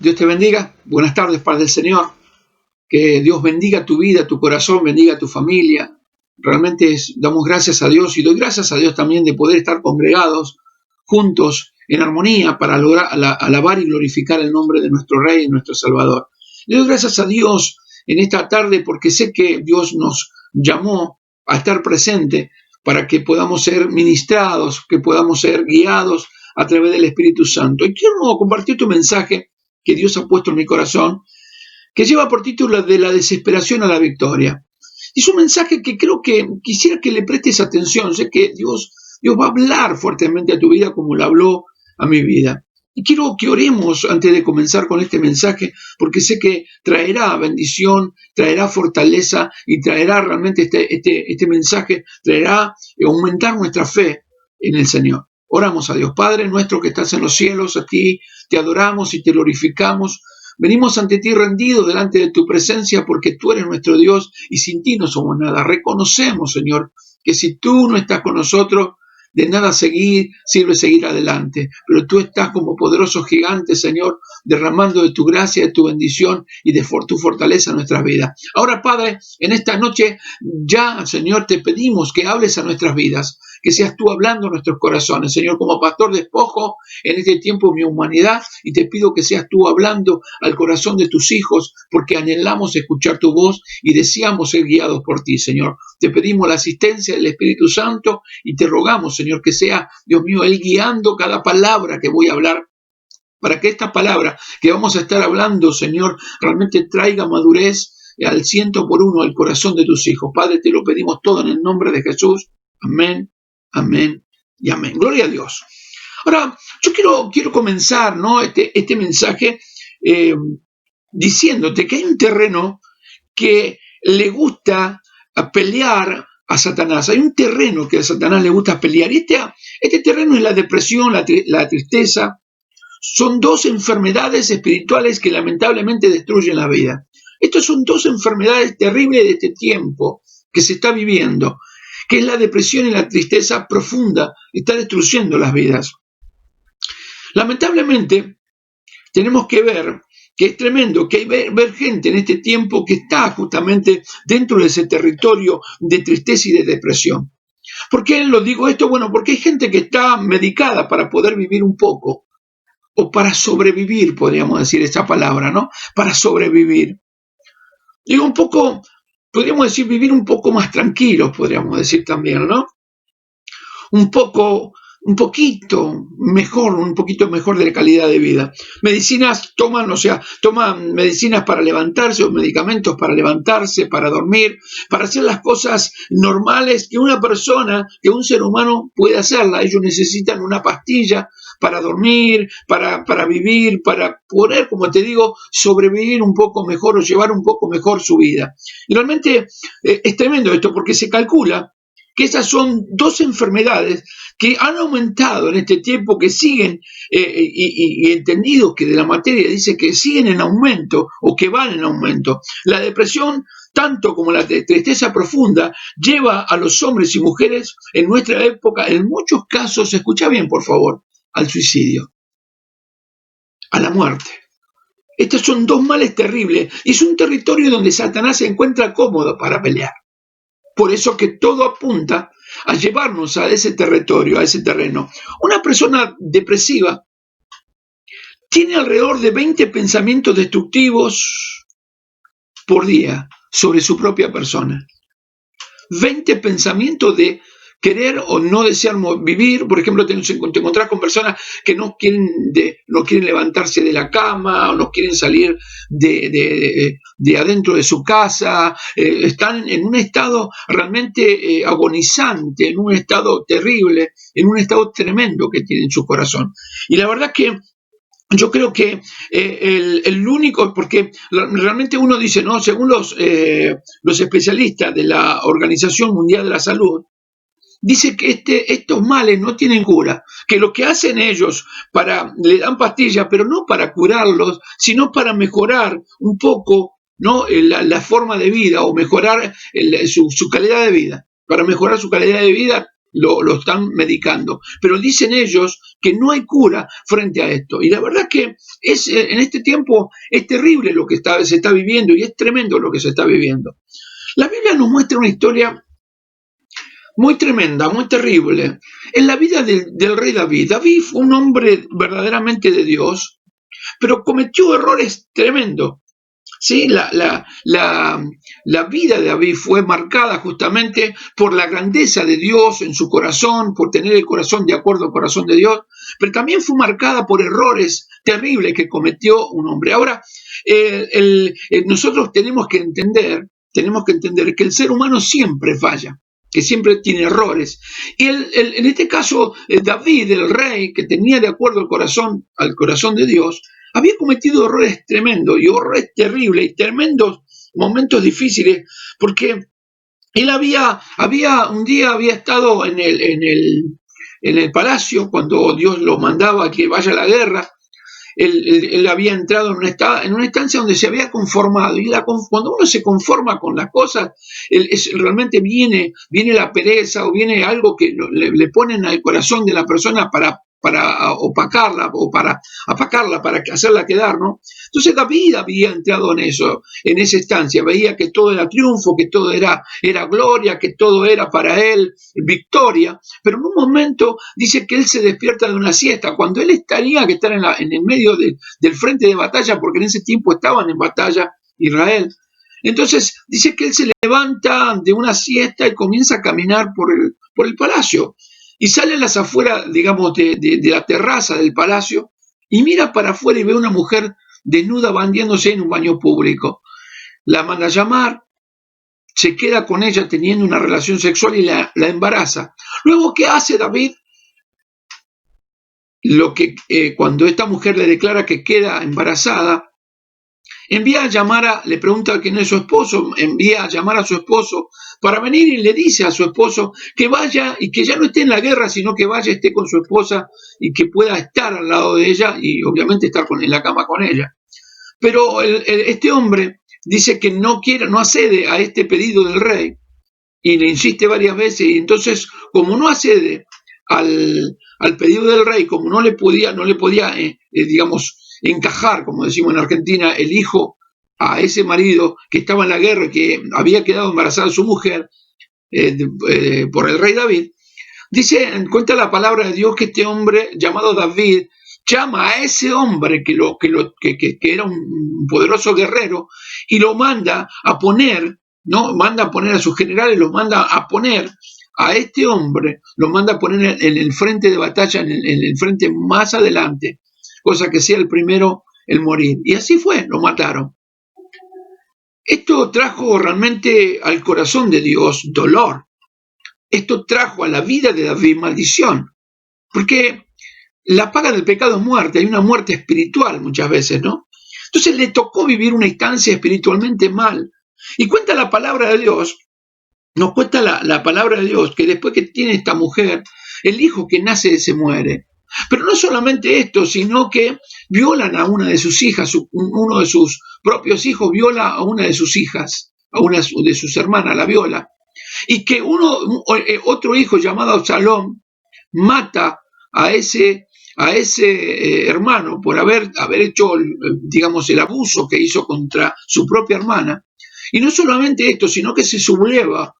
Dios te bendiga. Buenas tardes, Padre del Señor. Que Dios bendiga tu vida, tu corazón, bendiga tu familia. Realmente damos gracias a Dios y doy gracias a Dios también de poder estar congregados juntos en armonía para lograr alabar y glorificar el nombre de nuestro Rey y nuestro Salvador. Le doy gracias a Dios en esta tarde porque sé que Dios nos llamó a estar presente para que podamos ser ministrados, que podamos ser guiados a través del Espíritu Santo. Y quiero compartir tu mensaje que Dios ha puesto en mi corazón, que lleva por título De la desesperación a la victoria. Es un mensaje que creo que quisiera que le prestes atención. Sé que Dios va a hablar fuertemente a tu vida como lo habló a mi vida. Y quiero que oremos antes de comenzar con este mensaje, porque sé que traerá bendición, traerá fortaleza y traerá realmente este mensaje, traerá aumentar nuestra fe en el Señor. Oramos a Dios. Padre nuestro que estás en los cielos, a ti te adoramos y te glorificamos. Venimos ante ti rendidos delante de tu presencia porque tú eres nuestro Dios y sin ti no somos nada. Reconocemos, Señor, que si tú no estás con nosotros, de nada sirve seguir adelante. Pero tú estás como poderoso gigante, Señor, derramando de tu gracia, de tu bendición y de tu fortaleza en nuestras vidas. Ahora, Padre, en esta noche ya, Señor, te pedimos que hables a nuestras vidas, que seas tú hablando a nuestros corazones. Señor, como pastor despojo en este tiempo mi humanidad y te pido que seas tú hablando al corazón de tus hijos, porque anhelamos escuchar tu voz y deseamos ser guiados por ti, Señor. Te pedimos la asistencia del Espíritu Santo y te rogamos, Señor, que sea, Dios mío, Él guiando cada palabra que voy a hablar, para que esta palabra que vamos a estar hablando, Señor, realmente traiga madurez al 100% al corazón de tus hijos. Padre, te lo pedimos todo en el nombre de Jesús. Amén, amén y amén. Gloria a Dios. Ahora, yo quiero comenzar, ¿no?, este mensaje diciéndote que hay un terreno que le gusta pelear a Satanás. Hay un terreno que a Satanás le gusta pelear. Y este terreno es la depresión, la tristeza. Son dos enfermedades espirituales que lamentablemente destruyen la vida. Estas son dos enfermedades terribles de este tiempo que se está viviendo, que es la depresión y la tristeza profunda, está destruyendo las vidas. Lamentablemente, tenemos que ver que es tremendo, que hay ver gente en este tiempo que está justamente dentro de ese territorio de tristeza y de depresión. ¿Por qué lo digo esto? Bueno, porque hay gente que está medicada para poder vivir un poco, o para sobrevivir, podríamos decir esa palabra, ¿no? Para sobrevivir. Digo un poco, podríamos decir vivir un poco más tranquilos, podríamos decir también, ¿no? Un poquito mejor de la calidad de vida. Medicinas toman medicinas para levantarse o medicamentos para levantarse, para dormir, para hacer las cosas normales que una persona, que un ser humano puede hacerla. Ellos necesitan una pastilla para dormir, para vivir, para poder, como te digo, sobrevivir un poco mejor o llevar un poco mejor su vida. Y realmente es tremendo esto porque se calcula que esas son dos enfermedades que han aumentado en este tiempo, que siguen, y entendidos que de la materia dice que siguen en aumento o que van en aumento. La depresión, tanto como la tristeza profunda, lleva a los hombres y mujeres en nuestra época, en muchos casos, escucha bien por favor, al suicidio, a la muerte. Estos son dos males terribles y es un territorio donde Satanás se encuentra cómodo para pelear. Por eso que todo apunta a llevarnos a ese territorio, a ese terreno. Una persona depresiva tiene alrededor de 20 pensamientos destructivos por día sobre su propia persona. 20 pensamientos de querer o no desear vivir. Por ejemplo, te encontrás con personas que no quieren levantarse de la cama, o no quieren salir de adentro de su casa, están en un estado realmente agonizante, en un estado terrible, en un estado tremendo que tiene en su corazón. Y la verdad que yo creo que el único, porque realmente uno dice, no, según los especialistas de la Organización Mundial de la Salud, dice que estos males no tienen cura, que lo que hacen ellos le dan pastillas, pero no para curarlos, sino para mejorar un poco, ¿no?, la forma de vida, o mejorar su calidad de vida. Para mejorar su calidad de vida lo están medicando, pero dicen ellos que no hay cura frente a esto. Y la verdad que en este tiempo es terrible lo que se está viviendo y es tremendo lo que se está viviendo. La Biblia nos muestra una historia muy tremenda, muy terrible, en la vida del rey David. David fue un hombre verdaderamente de Dios, pero cometió errores tremendos. ¿Sí? La vida de David fue marcada justamente por la grandeza de Dios en su corazón, por tener el corazón de acuerdo al corazón de Dios, pero también fue marcada por errores terribles que cometió un hombre. Ahora, nosotros tenemos que entender que el ser humano siempre falla, que siempre tiene errores. Y en este caso, David, el rey, que tenía de acuerdo al corazón de Dios, había cometido errores tremendos y errores terribles y tremendos momentos difíciles, porque él un día había estado en el palacio cuando Dios lo mandaba a que vaya a la guerra. Él había entrado en una estancia donde se había conformado, y cuando uno se conforma con las cosas, realmente viene la pereza o viene algo que le ponen al corazón de la persona para opacarla o para apacarla, para hacerla quedar, ¿no? Entonces David había entrado en esa estancia, veía que todo era triunfo, que todo era gloria, que todo era para él victoria, pero en un momento dice que él se despierta de una siesta, cuando él tenía que estar en el medio del frente de batalla, porque en ese tiempo estaban en batalla Israel. Entonces dice que él se levanta de una siesta y comienza a caminar por el palacio. Y sale a las afueras, digamos, de la terraza del palacio y mira para afuera y ve una mujer desnuda bandiéndose en un baño público. La manda a llamar, se queda con ella teniendo una relación sexual y la embaraza. Luego, ¿qué hace David? Cuando esta mujer le declara que queda embarazada, envía a llamar le pregunta quién es su esposo, envía a llamar a su esposo para venir y le dice a su esposo que vaya y que ya no esté en la guerra, sino que vaya, esté con su esposa y que pueda estar al lado de ella y obviamente estar en la cama con ella. Pero este hombre dice que no accede a este pedido del rey y le insiste varias veces, y entonces como no accede al pedido del rey, como no le podía digamos, encajar, como decimos en Argentina, el hijo a ese marido que estaba en la guerra y que había quedado embarazada su mujer por el rey David, cuenta la palabra de Dios que este hombre llamado David llama a ese hombre que era un poderoso guerrero y lo manda a poner, ¿no? Manda a poner a sus generales, los manda a poner a este hombre, lo manda a poner en el frente de batalla, en el frente más adelante, cosa que sea el primero en morir. Y así fue, lo mataron. Esto trajo realmente al corazón de Dios dolor. Esto trajo a la vida de David maldición, porque la paga del pecado es muerte, hay una muerte espiritual muchas veces, ¿no? Entonces le tocó vivir una instancia espiritualmente mal. Y cuenta la palabra de Dios, nos cuenta la palabra de Dios, que después que tiene esta mujer, el hijo que nace se muere. Pero no solamente esto, sino que violan a una de sus hijas, uno de sus propios hijos viola a una de sus hijas, a una de sus hermanas, la viola. Y que otro hijo llamado Absalón mata a ese hermano por haber hecho, digamos, el abuso que hizo contra su propia hermana. Y no solamente esto, sino que se subleva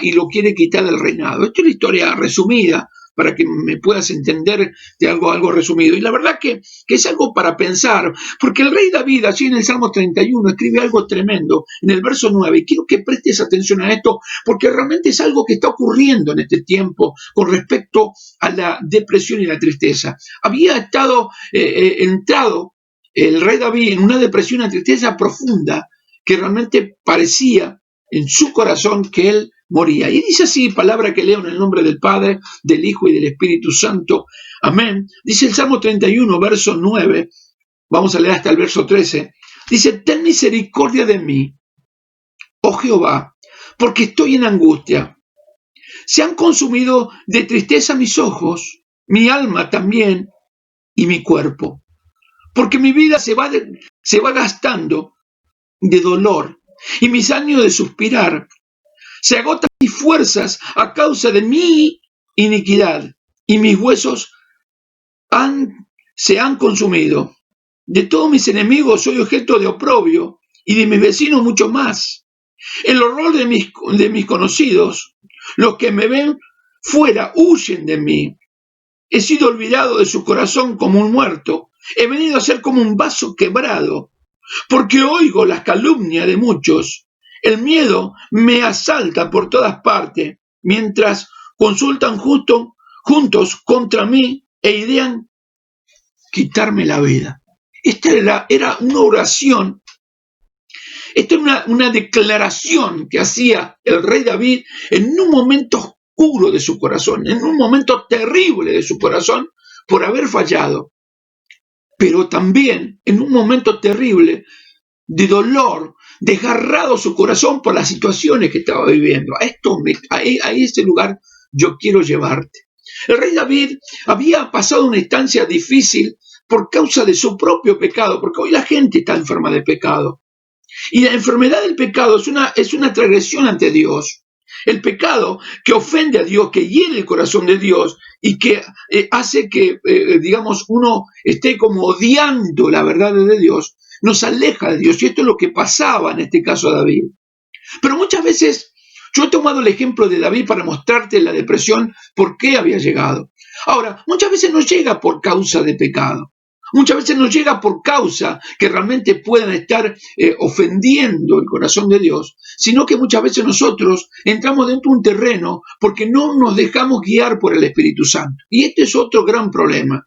y lo quiere quitar del reinado. Esto es la historia resumida, para que me puedas entender de algo resumido. Y la verdad que es algo para pensar, porque el rey David, allí en el Salmo 31, escribe algo tremendo, en el verso 9, y quiero que prestes atención a esto, porque realmente es algo que está ocurriendo en este tiempo con respecto a la depresión y la tristeza. Había entrado el rey David en una depresión y una tristeza profunda, que realmente parecía en su corazón que él moría. Y dice así, palabra que leo en el nombre del Padre, del Hijo y del Espíritu Santo. Amén. Dice el Salmo 31, verso 9. Vamos a leer hasta el verso 13. Dice, ten misericordia de mí, oh Jehová, porque estoy en angustia. Se han consumido de tristeza mis ojos, mi alma también y mi cuerpo. Porque mi vida se va gastando de dolor y mis años de suspirar se agotan mis fuerzas a causa de mi iniquidad, y mis huesos se han consumido. De todos mis enemigos soy objeto de oprobio, y de mis vecinos mucho más. El horror de mis conocidos, los que me ven fuera, huyen de mí. He sido olvidado de su corazón como un muerto. He venido a ser como un vaso quebrado, porque oigo las calumnias de muchos. El miedo me asalta por todas partes, mientras consultan juntos contra mí e idean quitarme la vida. Esta era una oración, esta era una declaración que hacía el rey David en un momento oscuro de su corazón, en un momento terrible de su corazón por haber fallado, pero también en un momento terrible de dolor, desgarrado su corazón por las situaciones que estaba viviendo. A ese lugar yo quiero llevarte. El rey David había pasado una instancia difícil por causa de su propio pecado, porque hoy la gente está enferma de pecado. Y la enfermedad del pecado es una transgresión ante Dios. El pecado que ofende a Dios, que hiere el corazón de Dios y que hace que, digamos, uno esté como odiando la verdad de Dios, nos aleja de Dios. Y esto es lo que pasaba en este caso a David. Pero muchas veces yo he tomado el ejemplo de David para mostrarte la depresión, por qué había llegado. Ahora, muchas veces no llega por causa de pecado. Muchas veces no llega por causa que realmente puedan estar ofendiendo el corazón de Dios, sino que muchas veces nosotros entramos dentro de un terreno porque no nos dejamos guiar por el Espíritu Santo. Y este es otro gran problema.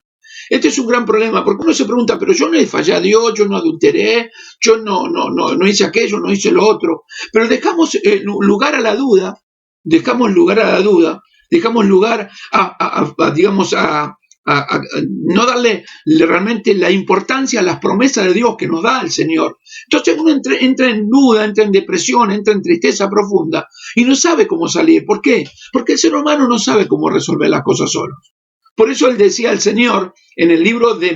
Este es un gran problema, porque uno se pregunta, pero yo no le fallé a Dios, yo no adulteré, yo no hice aquello, no hice lo otro. Pero dejamos lugar a la duda, dejamos lugar digamos, a no darle realmente la importancia a las promesas de Dios que nos da el Señor. Entonces uno entra en duda, entra en depresión, entra en tristeza profunda y no sabe cómo salir. ¿Por qué? Porque el ser humano no sabe cómo resolver las cosas solo. Por eso él decía al Señor en el libro de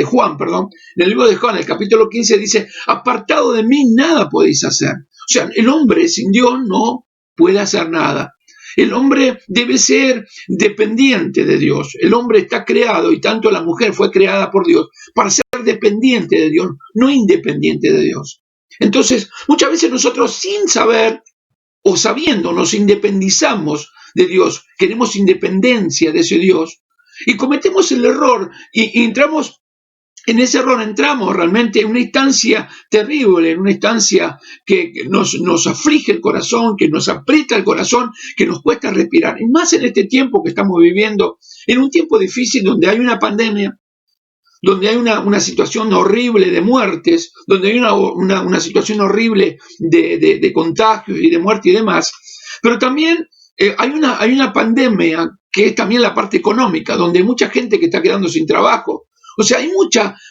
Juan, en el libro de Juan, el capítulo 15, dice, apartado de mí nada podéis hacer. O sea, el hombre sin Dios no puede hacer nada. El hombre debe ser dependiente de Dios. El hombre está creado, y tanto la mujer fue creada por Dios, para ser dependiente de Dios, no independiente de Dios. Entonces, muchas veces nosotros sin saber o sabiendo nos independizamos de Dios, queremos independencia de ese Dios, y cometemos el error, y entramos en ese error, entramos realmente en una instancia terrible, en una instancia que nos aflige el corazón, que nos aprieta el corazón, que nos cuesta respirar. Y más en este tiempo que estamos viviendo, en un tiempo difícil donde hay una pandemia, donde hay una situación horrible de muertes, donde hay una situación horrible de contagios y de muerte y demás, pero también hay una pandemia que es también la parte económica, donde hay mucha gente que está quedando sin trabajo. O sea, hay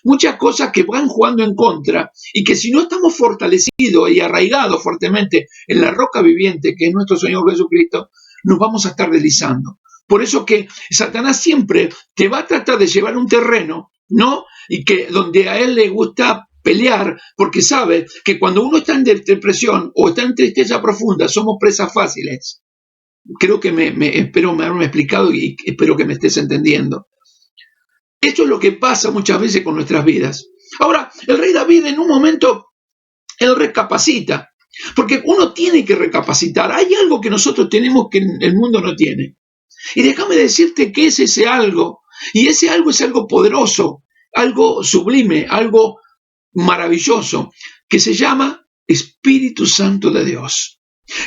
muchas cosas que van jugando en contra y que si no estamos fortalecidos y arraigados fuertemente en la roca viviente que es nuestro Señor Jesucristo, nos vamos a estar deslizando. Por eso que Satanás siempre te va a tratar de llevar a un terreno, ¿no? Y que donde a él le gusta pelear, porque sabe que cuando uno está en depresión o está en tristeza profunda, somos presas fáciles. Creo que espero haberme explicado y espero que me estés entendiendo. Esto es lo que pasa muchas veces con nuestras vidas. Ahora, el rey David en un momento, él recapacita, porque uno tiene que recapacitar. Hay algo que nosotros tenemos que el mundo no tiene. Y déjame decirte que es ese algo, y ese algo es algo poderoso, algo sublime, algo maravilloso, que se llama Espíritu Santo de Dios,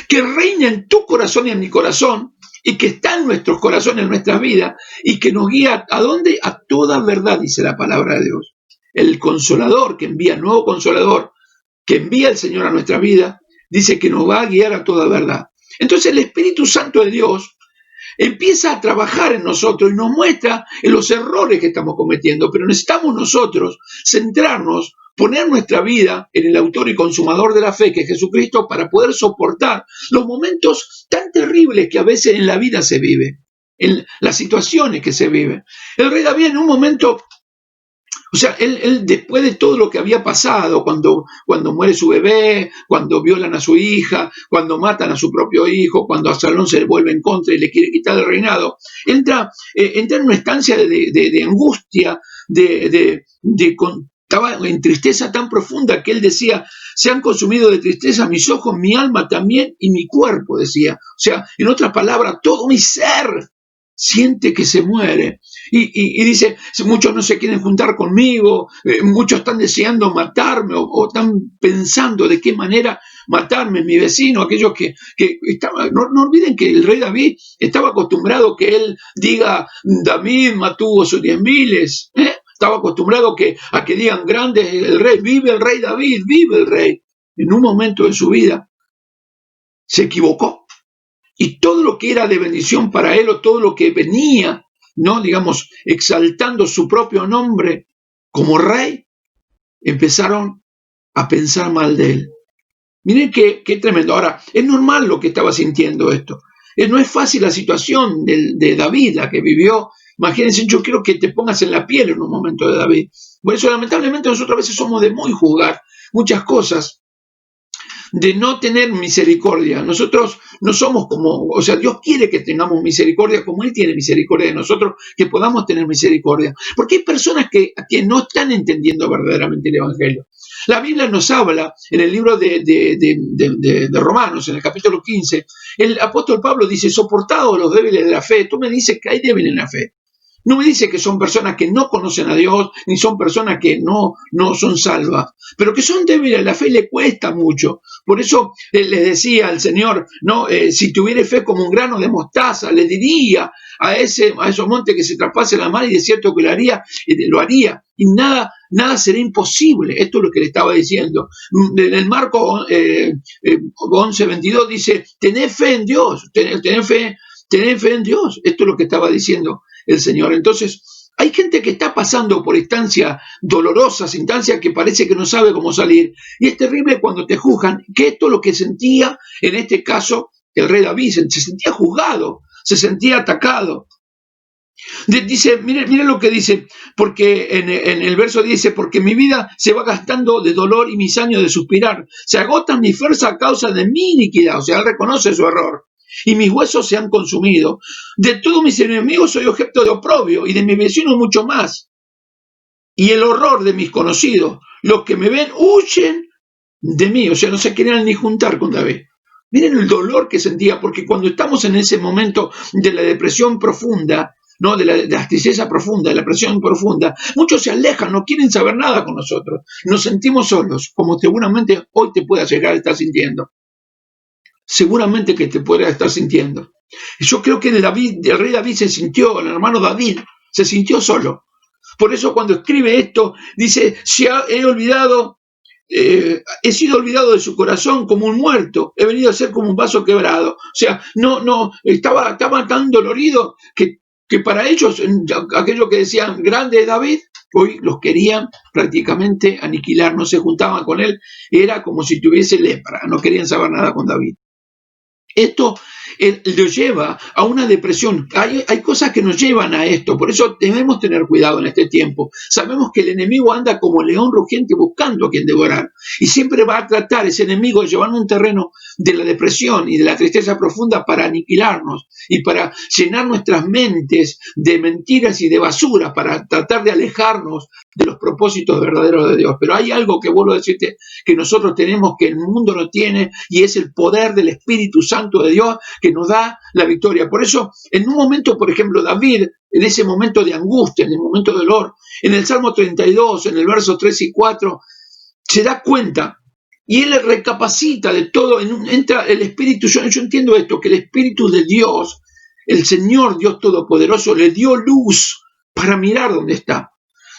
que reina en tu corazón y en mi corazón, y que está en nuestros corazones, en nuestras vidas, y que nos guía ¿a dónde? A toda verdad, dice la palabra de Dios. El Consolador que envía, el nuevo Consolador que envía el Señor a nuestra vida, dice que nos va a guiar a toda verdad. Entonces el Espíritu Santo de Dios empieza a trabajar en nosotros y nos muestra en los errores que estamos cometiendo, pero necesitamos nosotros centrarnos, poner nuestra vida en el autor y consumador de la fe, que es Jesucristo, para poder soportar los momentos tan terribles que a veces en la vida se vive, en las situaciones que se viven. El rey David en un momento O sea, él después de todo lo que había pasado, cuando muere su bebé, cuando violan a su hija, cuando matan a su propio hijo, cuando Absalón se vuelve en contra y le quiere quitar el reinado, entra en una estancia de angustia, estaba en tristeza tan profunda que él decía, se han consumido de tristeza mis ojos, mi alma también y mi cuerpo, decía. O sea, en otras palabras, todo mi ser siente que se muere. Y dice, muchos no se quieren juntar conmigo, muchos están deseando matarme o están pensando de qué manera matarme, mi vecino, aquellos que estaban, no olviden que el rey David estaba acostumbrado que él diga, David mató sus 10.000, estaba acostumbrado a que digan, grande el rey, vive el rey David, vive el rey. En un momento de su vida se equivocó. Y todo lo que era de bendición para él o todo lo que venía, ¿no? Digamos, exaltando su propio nombre como rey, empezaron a pensar mal de él. Miren qué tremendo. Ahora, es normal lo que estaba sintiendo esto. No es fácil la situación de David, la que vivió. Imagínense, yo quiero que te pongas en la piel en un momento de David. Por eso, lamentablemente, nosotros a veces somos de muy juzgar muchas cosas, de no tener misericordia. Nosotros no somos como, o sea, Dios quiere que tengamos misericordia como Él tiene misericordia de nosotros, que podamos tener misericordia. Porque hay personas que no están entendiendo verdaderamente el Evangelio. La Biblia nos habla en el libro de Romanos, en el capítulo 15, el apóstol Pablo dice, soportados los débiles de la fe. Tú me dices que hay débiles en la fe. No me dice que son personas que no conocen a Dios, ni son personas que no son salvas, pero que son débiles, la fe le cuesta mucho. Por eso les decía al Señor, ¿no? Si tuviera fe como un grano de mostaza, le diría a esos montes que se traspase la mar y de cierto que lo haría. Y nada será imposible. Esto es lo que le estaba diciendo. En el Marco 11:22 dice, tened fe en Dios, tened fe en Dios. Esto es lo que estaba diciendo el Señor. Entonces, hay gente que está pasando por instancias dolorosas, instancias que parece que no sabe cómo salir. Y es terrible cuando te juzgan, que esto es lo que sentía, en este caso, el rey David. Se sentía juzgado, se sentía atacado. Dice, miren lo que dice, porque en el verso dice, porque mi vida se va gastando de dolor y mis años de suspirar. Se agotan mi fuerza a causa de mi iniquidad. O sea, él reconoce su error. Y mis huesos se han consumido. De todos mis enemigos soy objeto de oprobio y de mis vecinos mucho más. Y el horror de mis conocidos, los que me ven huyen de mí. O sea, no se querían ni juntar con David. Miren el dolor que sentía, porque cuando estamos en ese momento de la depresión profunda, ¿no? de la tristeza profunda, de la presión profunda, muchos se alejan, no quieren saber nada con nosotros. Nos sentimos solos, como seguramente hoy te puedas llegar a estar sintiendo. Seguramente que te podrás estar sintiendo. Yo creo que el rey David se sintió, el hermano David, se sintió solo. Por eso cuando escribe esto, dice, he sido olvidado de su corazón como un muerto, he venido a ser como un vaso quebrado. O sea, estaba tan dolorido que para ellos, aquellos que decían, grande David, hoy los querían prácticamente aniquilar, no se juntaban con él, era como si tuviese lepra, no querían saber nada con David. Esto lo lleva a una depresión. Hay cosas que nos llevan a esto, por eso debemos tener cuidado en este tiempo. Sabemos que el enemigo anda como león rugiente buscando a quien devorar, y siempre va a tratar ese enemigo de llevarnos a un terreno de la depresión y de la tristeza profunda para aniquilarnos y para llenar nuestras mentes de mentiras y de basura, para tratar de alejarnos de los propósitos verdaderos de Dios. Pero hay algo que vuelvo a decirte que nosotros tenemos, que el mundo no tiene, y es el poder del Espíritu Santo de Dios que nos da la victoria. Por eso, en un momento, por ejemplo, David, en ese momento de angustia, en el momento de dolor, en el Salmo 32, en el verso 3 y 4, se da cuenta y él recapacita de todo, entra el Espíritu. Yo entiendo esto, que el Espíritu de Dios, el Señor Dios Todopoderoso, le dio luz para mirar dónde está.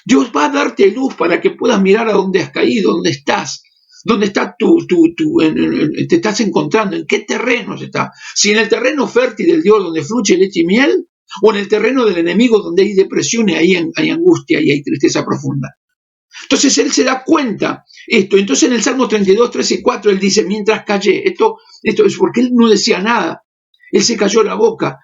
Dios va a darte luz para que puedas mirar a dónde has caído, dónde estás. ¿Dónde está te estás encontrando? ¿En qué terreno está? Si en el terreno fértil del Dios donde fluye leche y miel, o en el terreno del enemigo donde hay depresión y hay angustia y hay tristeza profunda. Entonces él se da cuenta esto. Entonces en el Salmo 32, 3 y 4 él dice, mientras callé, esto es porque él no decía nada. Él se cayó la boca.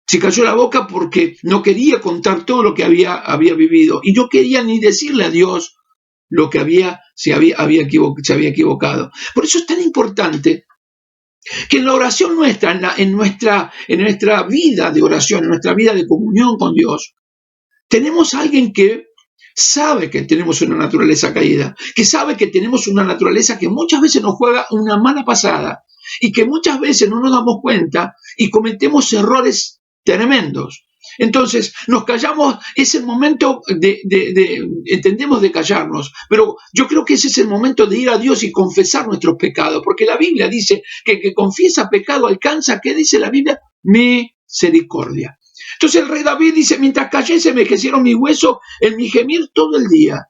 Se cayó la boca porque no quería contar todo lo que había vivido y no quería ni decirle a Dios lo que se había equivocado. Por eso es tan importante que en la oración nuestra, en nuestra vida de oración, en nuestra vida de comunión con Dios, tenemos a alguien que sabe que tenemos una naturaleza caída, que sabe que tenemos una naturaleza que muchas veces nos juega una mala pasada y que muchas veces no nos damos cuenta y cometemos errores tremendos. Entonces nos callamos, es el momento entendemos de callarnos, pero yo creo que ese es el momento de ir a Dios y confesar nuestros pecados, porque la Biblia dice que el que confiesa pecado alcanza, ¿qué dice la Biblia? Misericordia. Entonces el rey David dice, mientras callé se envejecieron mis huesos en mi gemir todo el día.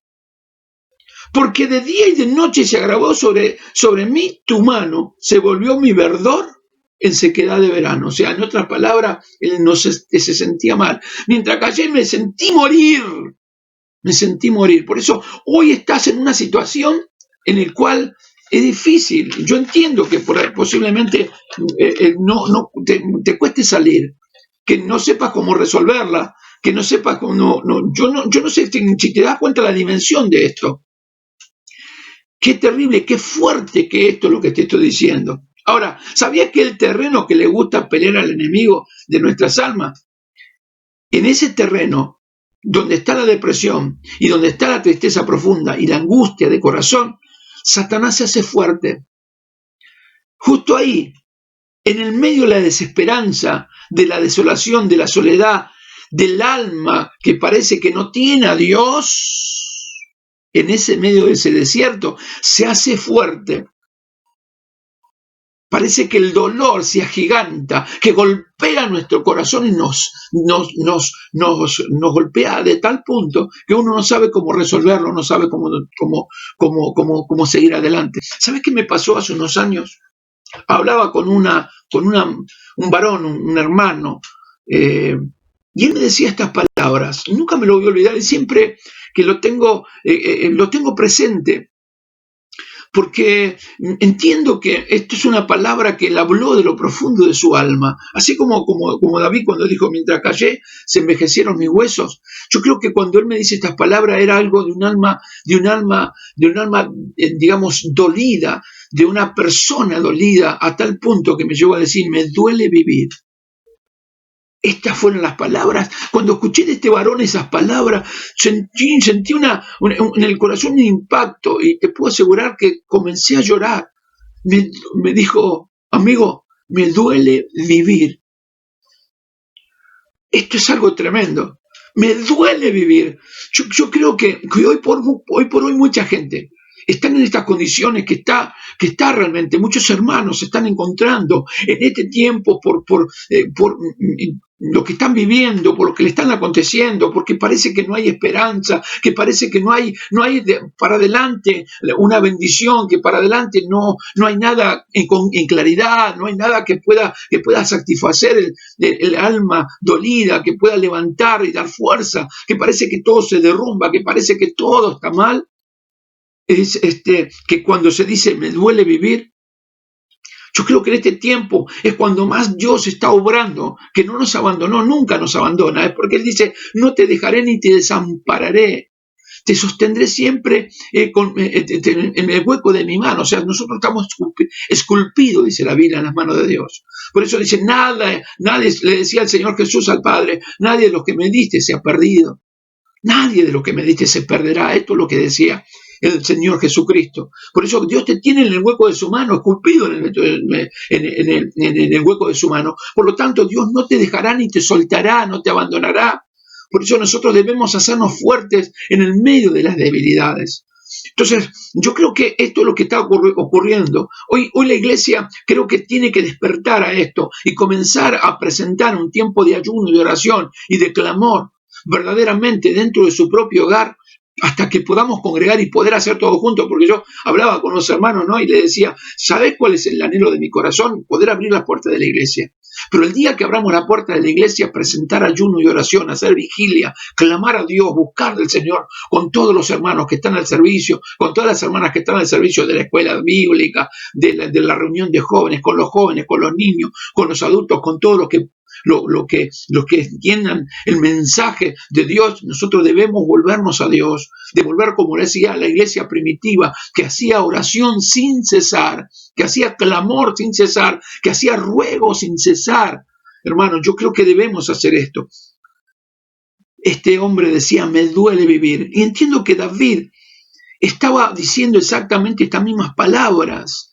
Porque de día y de noche se agravó sobre mí tu mano, se volvió mi verdor en sequedad de verano. O sea, en otras palabras, él no se sentía mal. Mientras callé me sentí morir. Me sentí morir. Por eso hoy estás en una situación en la cual es difícil. Yo entiendo que posiblemente no te cueste salir, que no sepas cómo resolverla, que no sepas cómo... Yo no sé si te das cuenta la dimensión de esto. Qué terrible, qué fuerte que esto es lo que te estoy diciendo. Ahora, ¿sabías que el terreno que le gusta pelear al enemigo de nuestras almas? En ese terreno, donde está la depresión y donde está la tristeza profunda y la angustia de corazón, Satanás se hace fuerte. Justo ahí, en el medio de la desesperanza, de la desolación, de la soledad, del alma que parece que no tiene a Dios, en ese medio de ese desierto, se hace fuerte. Parece que el dolor se agiganta, que golpea nuestro corazón y nos golpea de tal punto que uno no sabe cómo resolverlo, no sabe cómo seguir adelante. ¿Sabes qué me pasó hace unos años? Hablaba con un varón, un hermano, y él me decía estas palabras. Nunca me lo voy a olvidar, y siempre que lo tengo presente, porque entiendo que esto es una palabra que él habló de lo profundo de su alma, así como David cuando dijo, mientras callé se envejecieron mis huesos. Yo creo que cuando él me dice estas palabras era algo de un alma, digamos, dolida, de una persona dolida, a tal punto que me llegó a decir, me duele vivir. Estas fueron las palabras. Cuando escuché de este varón esas palabras, sentí en el corazón un impacto, y te puedo asegurar que comencé a llorar. Me dijo, amigo, me duele vivir. Esto es algo tremendo. Me duele vivir. Yo creo que hoy por hoy mucha gente están en estas condiciones que está realmente, muchos hermanos se están encontrando en este tiempo por lo que están viviendo, por lo que le están aconteciendo, porque parece que no hay esperanza, que parece que no hay para adelante una bendición, que para adelante no hay nada en claridad, no hay nada que pueda satisfacer el alma dolida, que pueda levantar y dar fuerza, que parece que todo se derrumba, que parece que todo está mal. Es que cuando se dice me duele vivir, yo creo que en este tiempo es cuando más Dios está obrando, que no nos abandonó, nunca nos abandona, es porque Él dice, no te dejaré ni te desampararé, te sostendré siempre en el hueco de mi mano. O sea, nosotros estamos esculpidos, dice la Biblia, en las manos de Dios. Por eso dice, nadie, le decía el Señor Jesús al Padre, nadie de los que me diste se ha perdido, nadie de los que me diste se perderá. Esto es lo que decía el Señor Jesucristo. Por eso Dios te tiene en el hueco de su mano, esculpido en el hueco de su mano. Por lo tanto, Dios no te dejará ni te soltará, no te abandonará. Por eso nosotros debemos hacernos fuertes en el medio de las debilidades. Entonces, yo creo que esto es lo que está ocurriendo. Hoy la iglesia creo que tiene que despertar a esto y comenzar a presentar un tiempo de ayuno, de oración y de clamor verdaderamente dentro de su propio hogar, hasta que podamos congregar y poder hacer todo juntos, porque yo hablaba con los hermanos, ¿no? Y le decía, ¿sabes cuál es el anhelo de mi corazón? Poder abrir las puertas de la iglesia. Pero el día que abramos la puerta de la iglesia, presentar ayuno y oración, hacer vigilia, clamar a Dios, buscar del Señor con todos los hermanos que están al servicio, con todas las hermanas que están al servicio de la escuela bíblica, de la reunión de jóvenes, con los niños, con los adultos, con todos los que los que entiendan el mensaje de Dios, nosotros debemos volvernos a Dios, devolver, como decía la iglesia primitiva, que hacía oración sin cesar, que hacía clamor sin cesar, que hacía ruego sin cesar. Hermanos, yo creo que debemos hacer esto. Este hombre decía, me duele vivir. Y entiendo que David estaba diciendo exactamente estas mismas palabras.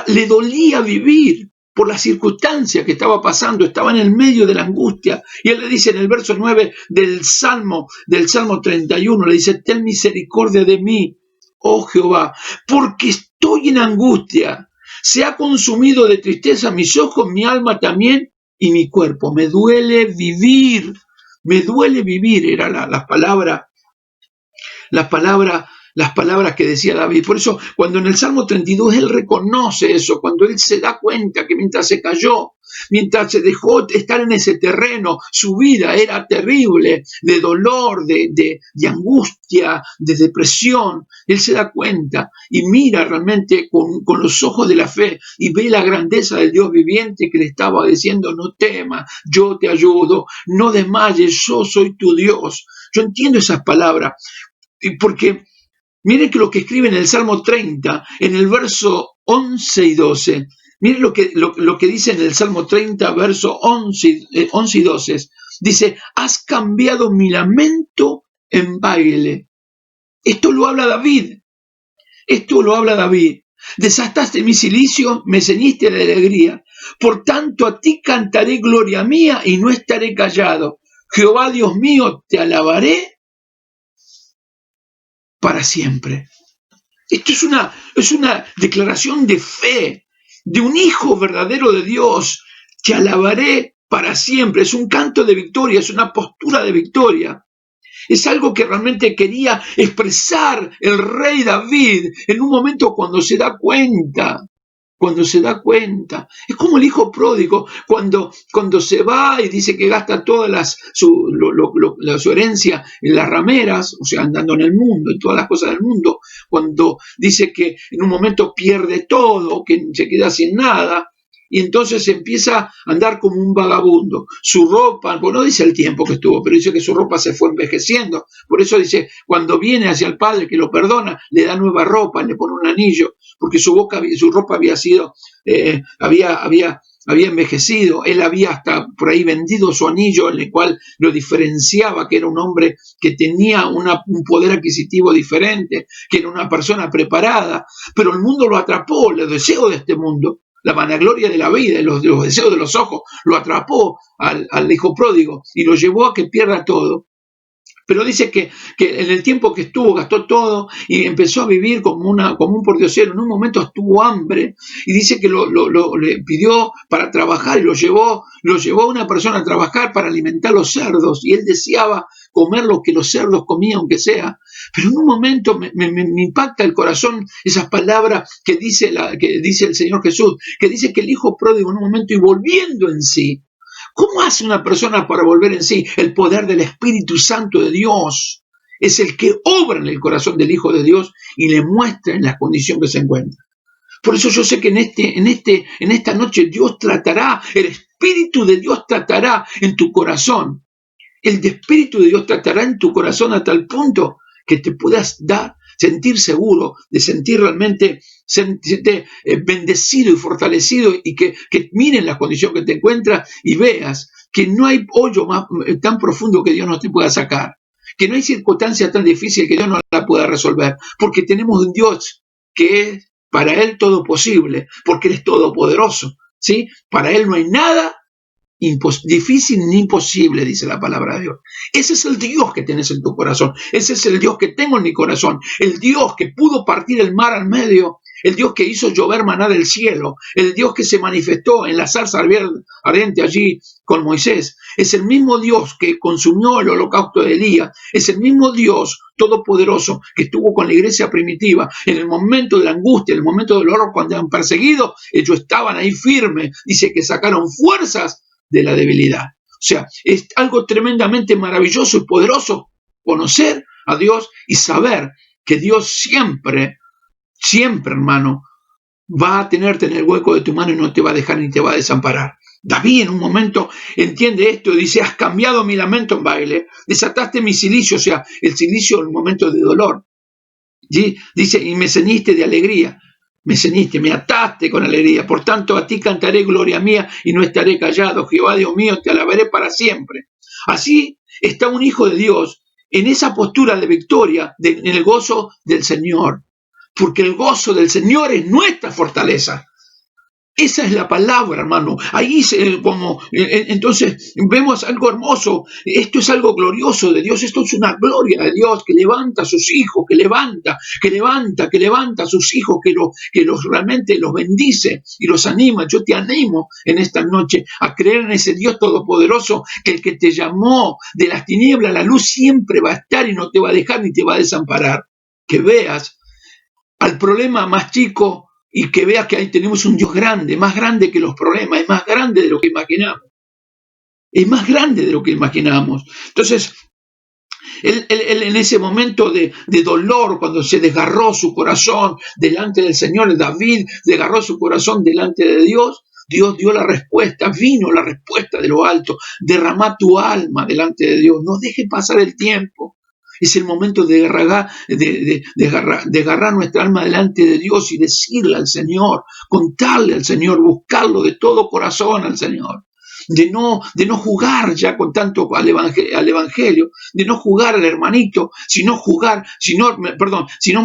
Le dolía vivir por la circunstancia que estaba pasando, estaba en el medio de la angustia. Y él le dice en el verso 9 del Salmo 31, le dice, ten misericordia de mí, oh Jehová, porque estoy en angustia. Se ha consumido de tristeza mis ojos, mi alma también y mi cuerpo. Me duele vivir, era la palabra las palabras que decía David. Por eso, cuando en el Salmo 32 él reconoce eso, cuando él se da cuenta que mientras se cayó, mientras se dejó estar en ese terreno, su vida era terrible, de dolor, de angustia, de depresión, él se da cuenta y mira realmente con los ojos de la fe y ve la grandeza del Dios viviente que le estaba diciendo, no temas, yo te ayudo, no desmayes, yo soy tu Dios. Yo entiendo esas palabras, porque miren que lo que escribe en el Salmo 30, en el verso 11 y 12. Miren lo que dice en el Salmo 30, verso 11 y 12. Dice, has cambiado mi lamento en baile. Esto lo habla David. Desataste mi cilicio, me ceñiste de alegría. Por tanto, a ti cantaré gloria mía y no estaré callado. Jehová Dios mío, te alabaré para siempre. Esto es una declaración de fe, de un hijo verdadero de Dios. Te alabaré para siempre. Es un canto de victoria, es una postura de victoria. Es algo que realmente quería expresar el rey David en un momento cuando se da cuenta. Es como el hijo pródigo, cuando se va y dice que gasta toda su herencia en las rameras, o sea, andando en el mundo, en todas las cosas del mundo, cuando dice que en un momento pierde todo, que se queda sin nada, y entonces empieza a andar como un vagabundo. Su ropa, bueno, no dice el tiempo que estuvo, pero dice que su ropa se fue envejeciendo. Por eso dice, cuando viene hacia el Padre que lo perdona, le da nueva ropa, le pone un anillo, porque su ropa había sido, había envejecido. Él había hasta por ahí vendido su anillo, en el cual lo diferenciaba, que era un hombre que tenía un poder adquisitivo diferente, que era una persona preparada, pero el mundo lo atrapó, los deseos de este mundo, la vanagloria de la vida y los deseos de los ojos, lo atrapó al hijo pródigo y lo llevó a que pierda todo. Pero dice que en el tiempo que estuvo gastó todo y empezó a vivir como un pordiosero. En un momento tuvo hambre y dice que le pidió para trabajar y lo llevó a una persona a trabajar para alimentar los cerdos, y él deseaba comer lo que los cerdos comían, aunque sea. Pero en un momento me impacta el corazón esas palabras que dice el Señor Jesús, que dice que el hijo pródigo en un momento, y volviendo en sí. ¿Cómo hace una persona para volver en sí? El poder del Espíritu Santo de Dios es el que obra en el corazón del Hijo de Dios y le muestra en la condición que se encuentra. Por eso yo sé que en esta noche Dios tratará, el Espíritu de Dios tratará en tu corazón. El Espíritu de Dios tratará en tu corazón a tal punto que te puedas sentir seguro, de sentir realmente sentirte bendecido y fortalecido, y que miren la condición que te encuentras y veas que no hay hoyo tan profundo que Dios no te pueda sacar, que no hay circunstancia tan difícil que Dios no la pueda resolver, porque tenemos un Dios que es para Él todo posible, porque Él es todopoderoso, ¿sí? Para Él no hay nada difícil ni imposible, dice la palabra de Dios. Ese es el Dios que tienes en tu corazón, ese es el Dios que tengo en mi corazón, el Dios que pudo partir el mar al medio, el Dios que hizo llover maná del cielo, el Dios que se manifestó en la zarza ardiente allí con Moisés. Es el mismo Dios que consumió el holocausto de Elías, es el mismo Dios todopoderoso que estuvo con la iglesia primitiva en el momento de la angustia, en el momento del horror, cuando eran perseguidos. Ellos estaban ahí firmes, dice que sacaron fuerzas de la debilidad. O sea, es algo tremendamente maravilloso y poderoso conocer a Dios y saber que Dios siempre, hermano, va a tenerte en el hueco de tu mano y no te va a dejar ni te va a desamparar. David en un momento entiende esto, dice, has cambiado mi lamento en baile, desataste mi cilicio, o sea, el cilicio en un momento de dolor. ¿Sí? Dice, y me ceñiste de alegría, me ceñiste, me ataste con alegría, por tanto a ti cantaré gloria mía y no estaré callado, Jehová Dios mío, te alabaré para siempre. Así está un hijo de Dios en esa postura de victoria, en el gozo del Señor, porque el gozo del Señor es nuestra fortaleza. Esa es la palabra, hermano. Ahí entonces vemos algo hermoso. Esto es algo glorioso de Dios. Esto es una gloria de Dios que levanta a sus hijos, que levanta a sus hijos, que realmente los bendice y los anima. Yo te animo en esta noche a creer en ese Dios todopoderoso, que el que te llamó de las tinieblas a la luz siempre va a estar y no te va a dejar ni te va a desamparar. Que veas al problema más chico y que veas que ahí tenemos un Dios grande, más grande que los problemas, es más grande de lo que imaginamos. Es más grande de lo que imaginamos. Entonces, él en ese momento de dolor, cuando se desgarró su corazón delante del Señor, David desgarró su corazón delante de Dios, Dios dio la respuesta, vino la respuesta de lo alto, derramá tu alma delante de Dios, no deje pasar el tiempo. Es el momento de desgarrar nuestra alma delante de Dios y decirle al Señor, contarle al Señor, buscarlo de todo corazón al Señor. De no jugar ya con tanto al evangelio, de no jugar al hermanito, sino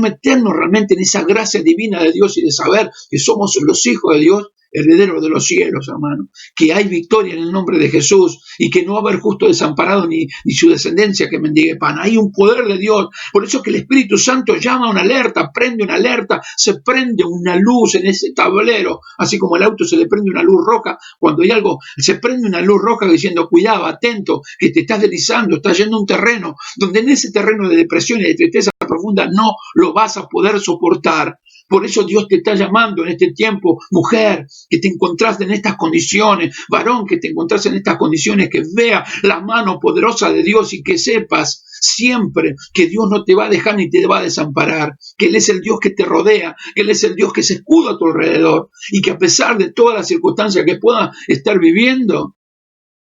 meternos realmente en esa gracia divina de Dios y de saber que somos los hijos de Dios, herederos de los cielos, hermano, que hay victoria en el nombre de Jesús y que no va a haber justo desamparado ni su descendencia que mendigue pan. Hay un poder de Dios, por eso que el Espíritu Santo llama a una alerta, prende una alerta, se prende una luz en ese tablero, así como el auto se le prende una luz roja, cuando hay algo, se prende una luz roja diciendo, cuidado, atento, que te estás deslizando, estás yendo a un terreno, donde en ese terreno de depresión y de tristeza profunda no lo vas a poder soportar. Por eso Dios te está llamando en este tiempo, mujer, que te encontraste en estas condiciones, varón, que te encontraste en estas condiciones, que vea la mano poderosa de Dios y que sepas siempre que Dios no te va a dejar ni te va a desamparar, que Él es el Dios que te rodea, que Él es el Dios que se escuda a tu alrededor y que a pesar de todas las circunstancias que puedas estar viviendo,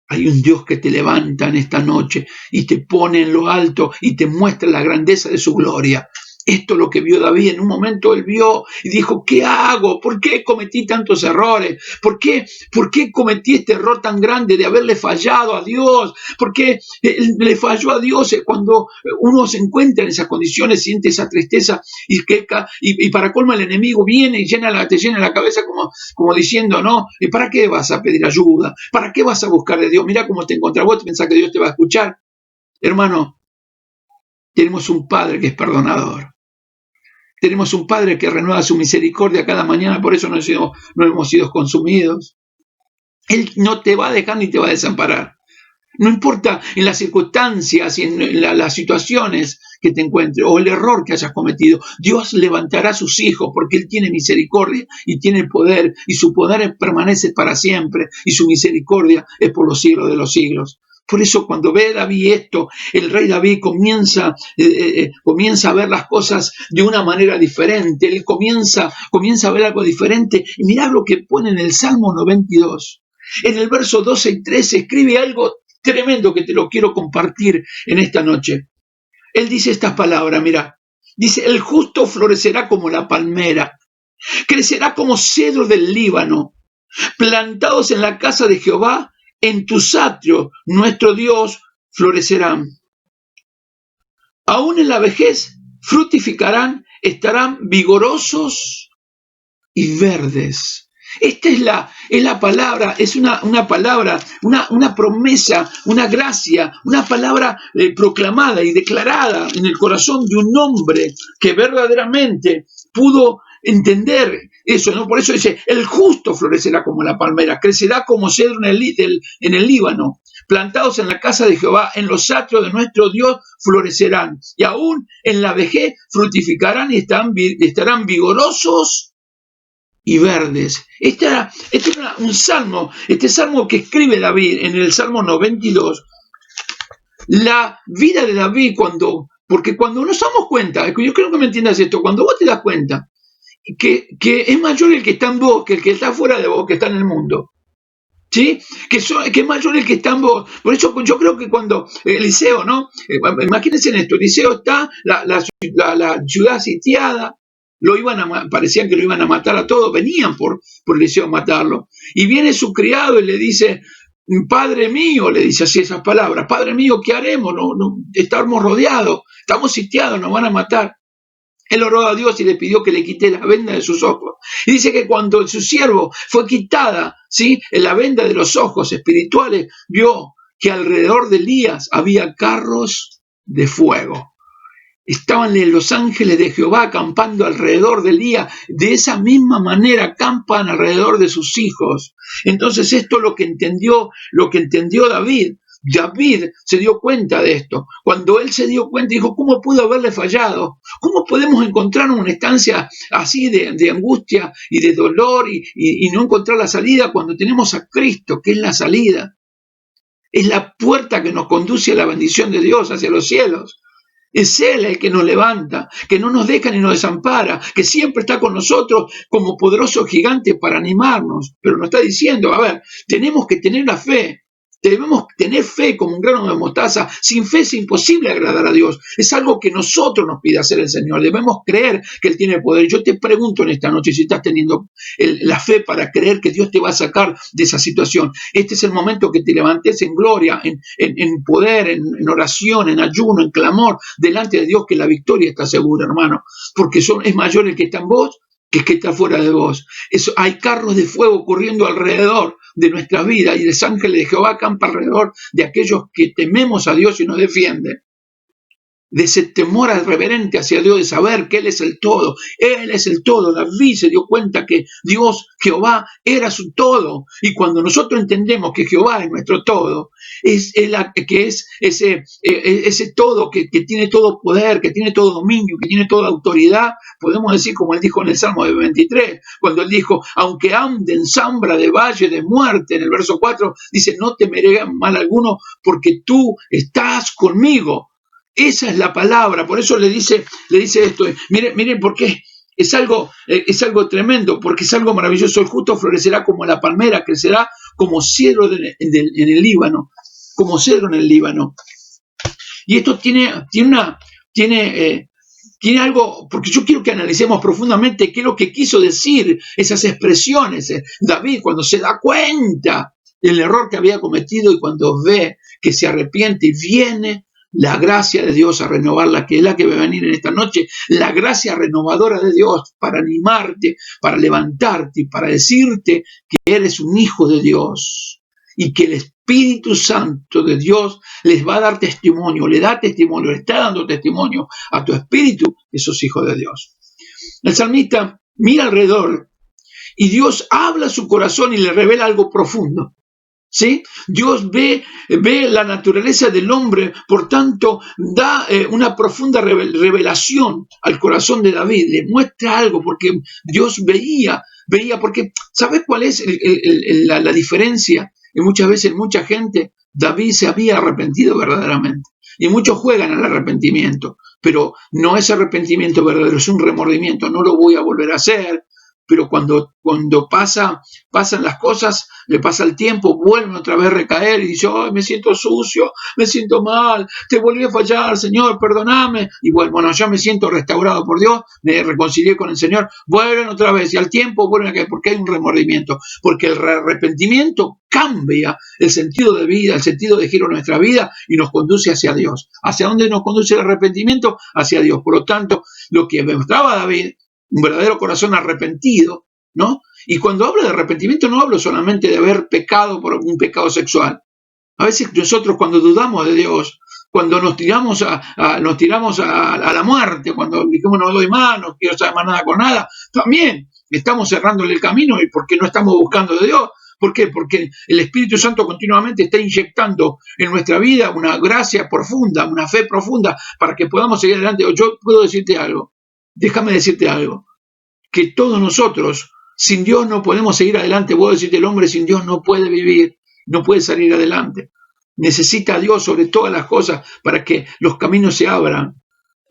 hay un Dios que te levanta en esta noche y te pone en lo alto y te muestra la grandeza de su gloria. Esto es lo que vio David. En un momento él vio y dijo, ¿qué hago? ¿Por qué cometí tantos errores? ¿Por qué cometí este error tan grande de haberle fallado a Dios? ¿Por qué le falló a Dios? Cuando uno se encuentra en esas condiciones, siente esa tristeza y para colmo el enemigo viene y te llena la cabeza como diciendo, no, ¿para qué vas a pedir ayuda? ¿Para qué vas a buscar de Dios? Mira cómo te encuentras vos, te pensás que Dios te va a escuchar. Hermano, tenemos un Padre que es perdonador. Tenemos un Padre que renueva su misericordia cada mañana, por eso no hemos sido consumidos. Él no te va a dejar ni te va a desamparar. No importa en las circunstancias y en las situaciones que te encuentres o el error que hayas cometido, Dios levantará a sus hijos porque Él tiene misericordia y tiene poder y su poder permanece para siempre y su misericordia es por los siglos de los siglos. Por eso cuando ve David esto, el rey David comienza a ver las cosas de una manera diferente. Él comienza a ver algo diferente. Y mirá lo que pone en el Salmo 92. En el verso 12 y 13 escribe algo tremendo que te lo quiero compartir en esta noche. Él dice estas palabras, mira. Dice, el justo florecerá como la palmera, crecerá como cedro del Líbano, plantados en la casa de Jehová. En tus atrios, nuestro Dios, florecerán. Aún en la vejez fructificarán, estarán vigorosos y verdes. Esta es la palabra, es una palabra, una promesa, una gracia, una palabra proclamada y declarada en el corazón de un hombre que verdaderamente pudo entender eso, ¿no? Por eso dice, el justo florecerá como la palmera, crecerá como cedro en el Líbano, plantados en la casa de Jehová, en los atrios de nuestro Dios florecerán, y aún en la vejez fructificarán y estarán vigorosos y verdes. Este era un salmo, este salmo que escribe David en el Salmo 92, la vida de David porque cuando nos damos cuenta, yo creo que me entiendas esto, cuando vos te das cuenta que es mayor el que está en vos que el que está fuera de vos, que está en el mundo. ¿sí? Que es mayor el que está en vos. Por eso yo creo que cuando Eliseo, ¿no? Imagínense en esto, Eliseo está, la ciudad sitiada, parecían que lo iban a matar a todos, venían por Eliseo a matarlo. Y viene su criado y le dice, Padre mío, le dice así esas palabras, Padre mío, ¿qué haremos? No, estamos rodeados, estamos sitiados, nos van a matar. Él oró a Dios y le pidió que le quite la venda de sus ojos. Y dice que cuando su siervo fue quitada, ¿sí?, en la venda de los ojos espirituales, vio que alrededor de Elías había carros de fuego. Estaban los ángeles de Jehová acampando alrededor de Elías. De esa misma manera acampan alrededor de sus hijos. Entonces esto es lo que entendió David. David se dio cuenta de esto. Cuando él se dio cuenta, dijo, ¿cómo pudo haberle fallado? ¿Cómo podemos encontrar una estancia así de angustia y de dolor y no encontrar la salida cuando tenemos a Cristo, que es la salida? Es la puerta que nos conduce a la bendición de Dios, hacia los cielos. Es Él el que nos levanta, que no nos deja ni nos desampara, que siempre está con nosotros como poderoso gigante para animarnos. Pero nos está diciendo, a ver, tenemos que tener la fe. Debemos tener fe como un grano de mostaza. Sin fe es imposible agradar a Dios. Es algo que nosotros nos pide hacer el Señor. Debemos creer que Él tiene poder. Yo te pregunto en esta noche si estás teniendo la fe para creer que Dios te va a sacar de esa situación. Este es el momento que te levantes en gloria, en poder, en oración, en ayuno, en clamor, delante de Dios, que la victoria está segura, hermano. Porque es mayor el que está en vos que el que está fuera de vos. Hay carros de fuego corriendo alrededor de nuestra vida y los ángeles de Jehová acampa alrededor de aquellos que tememos a Dios y nos defienden. De ese temor reverente hacia Dios, de saber que Él es el todo. Él es el todo. David se dio cuenta que Dios, Jehová, era su todo. Y cuando nosotros entendemos que Jehová es nuestro todo, que es ese todo que tiene todo poder, que tiene todo dominio, que tiene toda autoridad, podemos decir como Él dijo en el Salmo de 23, cuando Él dijo, aunque ande en sombra de valle de muerte, en el verso 4, dice, no temeré mal alguno, porque tú estás conmigo. Esa es la palabra, por eso le dice esto. Miren por qué es algo tremendo, porque es algo maravilloso. El justo florecerá como la palmera, crecerá como cedro en el Líbano, como cedro en el Líbano. Y esto tiene algo, porque yo quiero que analicemos profundamente qué es lo que quiso decir esas expresiones. David, cuando se da cuenta del error que había cometido y cuando ve que se arrepiente y viene la gracia de Dios a renovarla, que es la que va a venir en esta noche, la gracia renovadora de Dios para animarte, para levantarte y para decirte que eres un hijo de Dios y que el Espíritu Santo de Dios les va a dar testimonio, le está dando testimonio a tu espíritu que sos hijo de Dios. El salmista mira alrededor y Dios habla a su corazón y le revela algo profundo. ¿Sí? Dios ve la naturaleza del hombre, por tanto da una profunda revelación al corazón de David, le muestra algo, porque Dios veía, porque ¿sabes cuál es la diferencia? Y muchas veces mucha gente, David se había arrepentido verdaderamente, y muchos juegan al arrepentimiento, pero no es arrepentimiento verdadero, es un remordimiento, no lo voy a volver a hacer. Pero cuando pasan las cosas, le pasa el tiempo, vuelven otra vez a recaer y dice, oh, me siento sucio, me siento mal, te volví a fallar, Señor, perdóname. Y bueno, ya me siento restaurado por Dios, me reconcilié con el Señor, vuelven otra vez y al tiempo vuelven a caer, porque hay un remordimiento, porque el arrepentimiento cambia el sentido de vida, el sentido de giro de nuestra vida y nos conduce hacia Dios. ¿Hacia dónde nos conduce el arrepentimiento? Hacia Dios. Por lo tanto, lo que mostraba David, un verdadero corazón arrepentido, ¿no? Y cuando hablo de arrepentimiento no hablo solamente de haber pecado por un pecado sexual. A veces nosotros cuando dudamos de Dios, cuando nos tiramos a la muerte, cuando dijimos no doy más, no quiero saber más nada con nada, también estamos cerrándole el camino y porque no estamos buscando de Dios. ¿Por qué? Porque el Espíritu Santo continuamente está inyectando en nuestra vida una gracia profunda, una fe profunda para que podamos seguir adelante. Yo puedo decirte algo. Déjame decirte algo, que todos nosotros, sin Dios no podemos seguir adelante. Puedo decirte, el hombre sin Dios no puede vivir, no puede salir adelante. Necesita a Dios sobre todas las cosas para que los caminos se abran,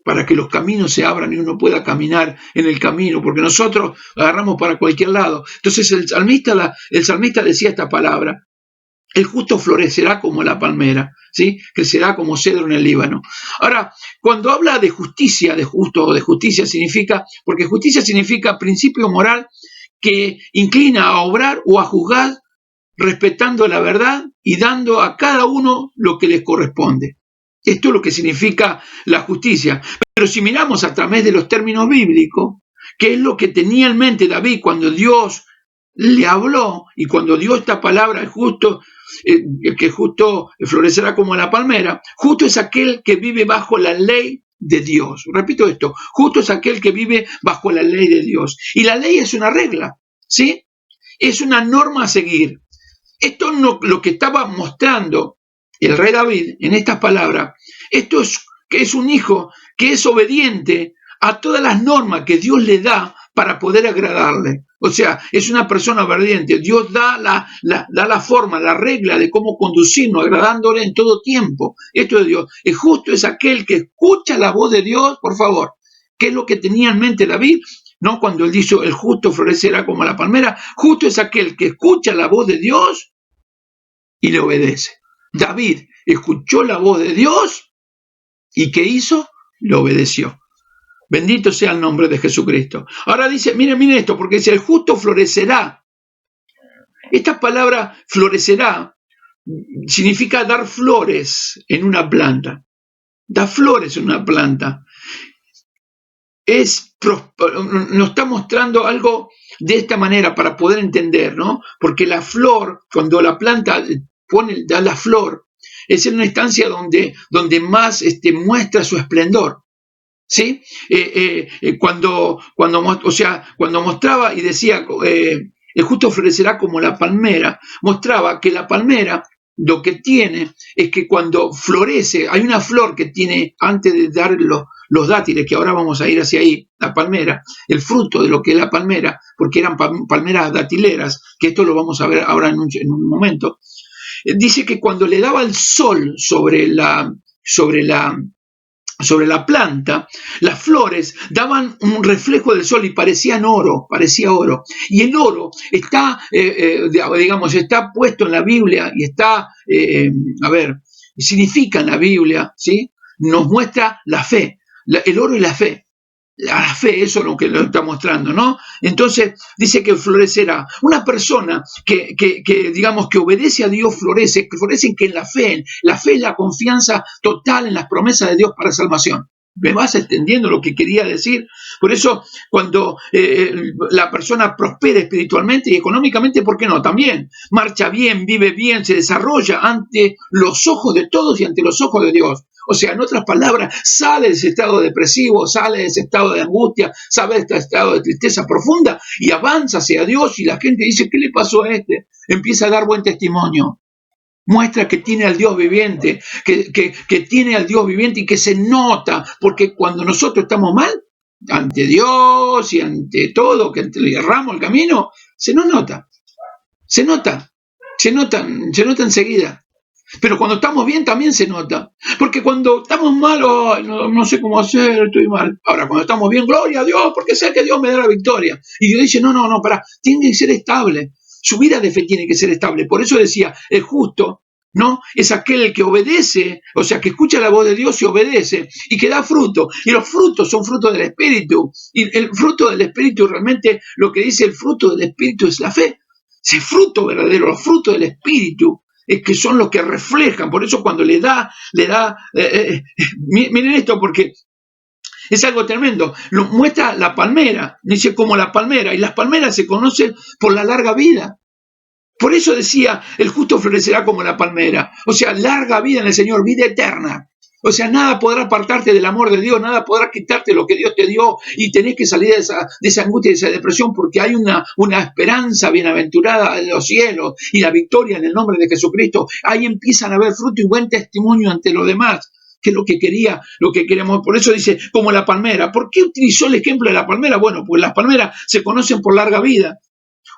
y uno pueda caminar en el camino, porque nosotros agarramos para cualquier lado. Entonces el salmista decía esta palabra, el justo florecerá como la palmera, ¿sí? Crecerá como cedro en el Líbano. Ahora, cuando habla de justicia, de justo o de justicia significa, porque justicia significa principio moral que inclina a obrar o a juzgar respetando la verdad y dando a cada uno lo que les corresponde. Esto es lo que significa la justicia. Pero si miramos a través de los términos bíblicos, ¿qué es lo que tenía en mente David cuando Dios le habló y cuando dio esta palabra, que justo florecerá como la palmera? Justo es aquel que vive bajo la ley de Dios. Repito esto, justo es aquel que vive bajo la ley de Dios. Y la ley es una regla, ¿sí? Es una norma a seguir. Esto no, lo que estaba mostrando el rey David en estas palabras, esto es que es un hijo que es obediente a todas las normas que Dios le da para poder agradarle. O sea, es una persona obediente. Dios da la forma, la regla de cómo conducirnos, agradándole en todo tiempo. Esto es Dios. Es justo es aquel que escucha la voz de Dios, por favor. ¿Qué es lo que tenía en mente David? ¿No? Cuando él dijo, el justo florecerá como la palmera. Justo es aquel que escucha la voz de Dios y le obedece. David escuchó la voz de Dios y ¿qué hizo? Le obedeció. Bendito sea el nombre de Jesucristo. Ahora dice, miren esto, porque dice, el justo florecerá. Esta palabra florecerá significa dar flores en una planta. Da flores en una planta. Nos está mostrando algo de esta manera para poder entender, ¿no? Porque la flor, cuando la planta da la flor, es en una instancia donde más muestra su esplendor, ¿sí? Cuando mostraba y decía, el justo florecerá como la palmera, mostraba que la palmera lo que tiene es que cuando florece, hay una flor que tiene, antes de dar los dátiles, que ahora vamos a ir hacia ahí, la palmera, el fruto de lo que es la palmera, porque eran palmeras datileras, que esto lo vamos a ver ahora en un momento, dice que cuando le daba el sol sobre la planta, las flores daban un reflejo del sol y parecía oro. Y el oro está, está puesto en la Biblia y está, significa en la Biblia, ¿sí? Nos muestra la fe, el oro y la fe. La fe, eso es lo que lo está mostrando, ¿no? Entonces dice que florecerá. Una persona que obedece a Dios florece que en la fe es la confianza total en las promesas de Dios para salvación. ¿Me vas entendiendo lo que quería decir? Por eso, cuando la persona prospera espiritualmente y económicamente, ¿por qué no? También marcha bien, vive bien, se desarrolla ante los ojos de todos y ante los ojos de Dios. O sea, en otras palabras, sale de ese estado depresivo, sale de ese estado de angustia, sale de este estado de tristeza profunda y avanza hacia Dios y la gente dice, ¿qué le pasó a este? Empieza a dar buen testimonio. Muestra que tiene al Dios viviente, que tiene al Dios viviente y que se nota, porque cuando nosotros estamos mal, ante Dios y ante todo, que le erramos el camino, se nos nota, se nota enseguida. Pero cuando estamos bien también se nota. Porque cuando estamos mal, oh, no sé cómo hacer, estoy mal. Ahora, cuando estamos bien, gloria a Dios, porque sé que Dios me da la victoria. Y Dios dice, no, pará, tiene que ser estable. Su vida de fe tiene que ser estable. Por eso decía, el justo, ¿no? Es aquel que obedece, o sea, que escucha la voz de Dios y obedece, y que da fruto. Y los frutos son frutos del Espíritu. Y el fruto del Espíritu, realmente, lo que dice el fruto del Espíritu es la fe. Ese fruto verdadero, los frutos del Espíritu, es que son los que reflejan. Por eso cuando miren esto, porque es algo tremendo. Lo muestra la palmera, dice como la palmera, y las palmeras se conocen por la larga vida. Por eso decía, el justo florecerá como la palmera. O sea, larga vida en el Señor, vida eterna. O sea, nada podrá apartarte del amor de Dios, nada podrá quitarte lo que Dios te dio y tenés que salir de esa angustia y de esa depresión porque hay una esperanza bienaventurada en los cielos y la victoria en el nombre de Jesucristo. Ahí empiezan a haber fruto y buen testimonio ante los demás, que es lo que queremos. Por eso dice, como la palmera. ¿Por qué utilizó el ejemplo de la palmera? Bueno, pues las palmeras se conocen por larga vida.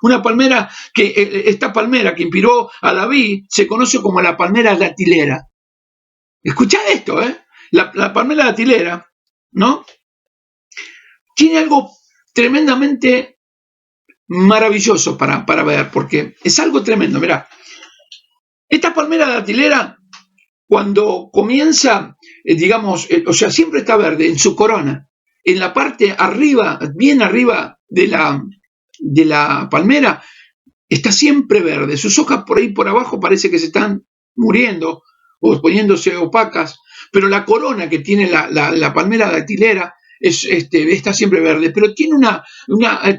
Una palmera esta palmera que inspiró a David se conoce como la palmera datilera. Escuchad esto, la palmera datilera, ¿no? Tiene algo tremendamente maravilloso para ver, porque es algo tremendo. Mirá, Esta palmera datilera, cuando comienza, digamos, o sea, siempre está verde en su corona. En la parte arriba, bien arriba de la palmera, está siempre verde. Sus hojas por ahí por abajo parece que se están muriendo o poniéndose opacas, pero la corona que tiene la palmera datilera está siempre verde, pero tiene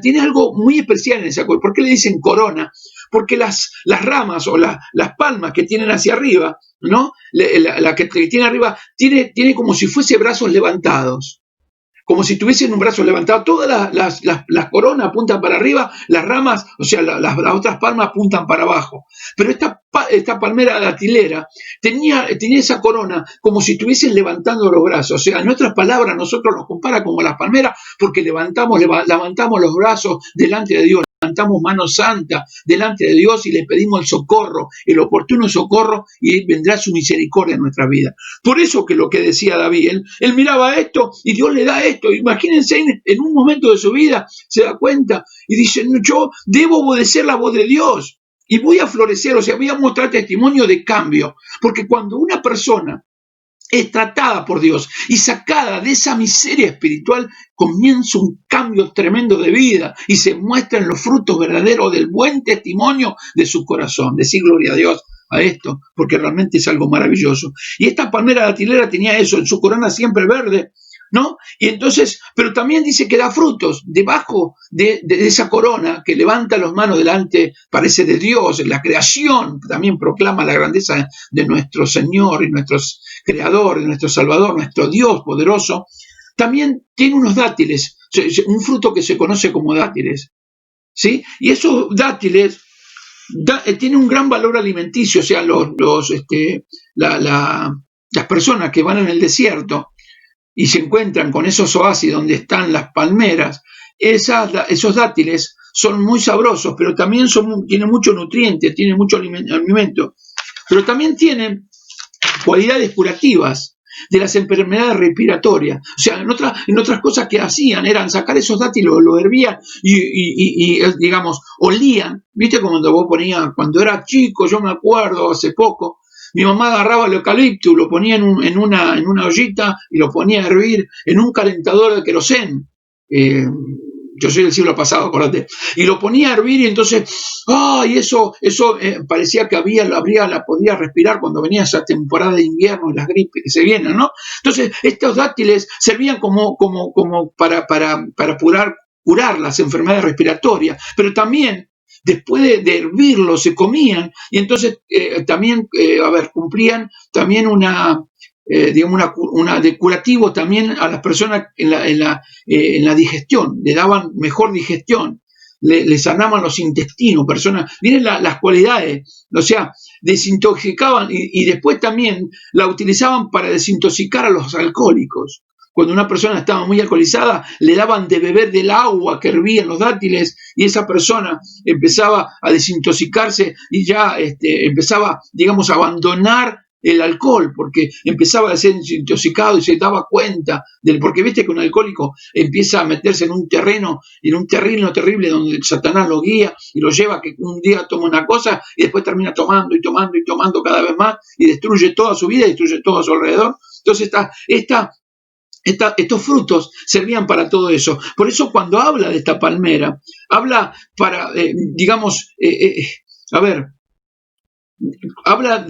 tiene algo muy especial en esa corona. ¿Por qué le dicen corona? Porque las ramas o las palmas que tienen hacia arriba, ¿no? La que tiene arriba tiene como si fuese brazos levantados, como si tuviesen un brazo levantado. Todas las coronas apuntan para arriba, las ramas, o sea, las otras palmas apuntan para abajo. Pero esta palmera datilera tenía esa corona como si estuviesen levantando los brazos. O sea, en otras palabras, nosotros nos compara como las palmeras porque levantamos los brazos delante de Dios. Levantamos mano santa delante de Dios y le pedimos el socorro, el oportuno socorro, y vendrá su misericordia en nuestra vida. Por eso que lo que decía David, él miraba esto y Dios le da esto. Imagínense, en un momento de su vida se da cuenta y dice, yo debo obedecer la voz de Dios y voy a florecer, o sea, voy a mostrar testimonio de cambio. Porque cuando una persona es tratada por Dios y sacada de esa miseria espiritual, comienza un cambio tremendo de vida y se muestran los frutos verdaderos del buen testimonio de su corazón. Decir gloria a Dios a esto, porque realmente es algo maravilloso. Y esta palmera datilera tenía eso, en su corona siempre verde, ¿no? Y entonces, pero también dice que da frutos debajo de esa corona que levanta las manos delante, parece de Dios. La creación también proclama la grandeza de nuestro Señor y nuestro Creador, de nuestro Salvador, nuestro Dios poderoso. También tiene unos dátiles, un fruto que se conoce como dátiles, ¿sí? Y esos dátiles tienen un gran valor alimenticio. O sea, las personas que van en el desierto y se encuentran con esos oasis donde están las palmeras, esos dátiles son muy sabrosos, pero también tienen mucho nutriente, tienen mucho alimento, pero también tienen cualidades curativas de las enfermedades respiratorias. O sea, en otras cosas que hacían eran sacar esos dátiles, lo hervían y digamos, olían. ¿Viste? Cuando era chico, yo me acuerdo, hace poco, mi mamá agarraba el eucalipto, lo ponía en una ollita y lo ponía a hervir en un calentador de querosén. Yo soy del siglo pasado, acordate. Y lo ponía a hervir y entonces, y eso parecía que podía respirar cuando venía esa temporada de invierno y las gripes que se vienen, ¿no? Entonces, estos dátiles servían como para curar las enfermedades respiratorias, pero también después de hervirlo se comían y entonces también, cumplían también digamos una de curativo también a las personas en la digestión, le daban mejor digestión, le sanaban los intestinos, miren las cualidades, o sea, desintoxicaban y después también la utilizaban para desintoxicar a los alcohólicos. Cuando una persona estaba muy alcoholizada, le daban de beber del agua que hervía en los dátiles y esa persona empezaba a desintoxicarse y ya empezaba, digamos, a abandonar el alcohol, porque empezaba a ser desintoxicado y se daba cuenta porque viste que un alcohólico empieza a meterse en un terreno terrible donde Satanás lo guía y lo lleva, que un día toma una cosa y después termina tomando y tomando y tomando cada vez más y destruye toda su vida y destruye todo a su alrededor. Entonces estos frutos servían para todo eso. Por eso cuando habla de esta palmera, habla para, habla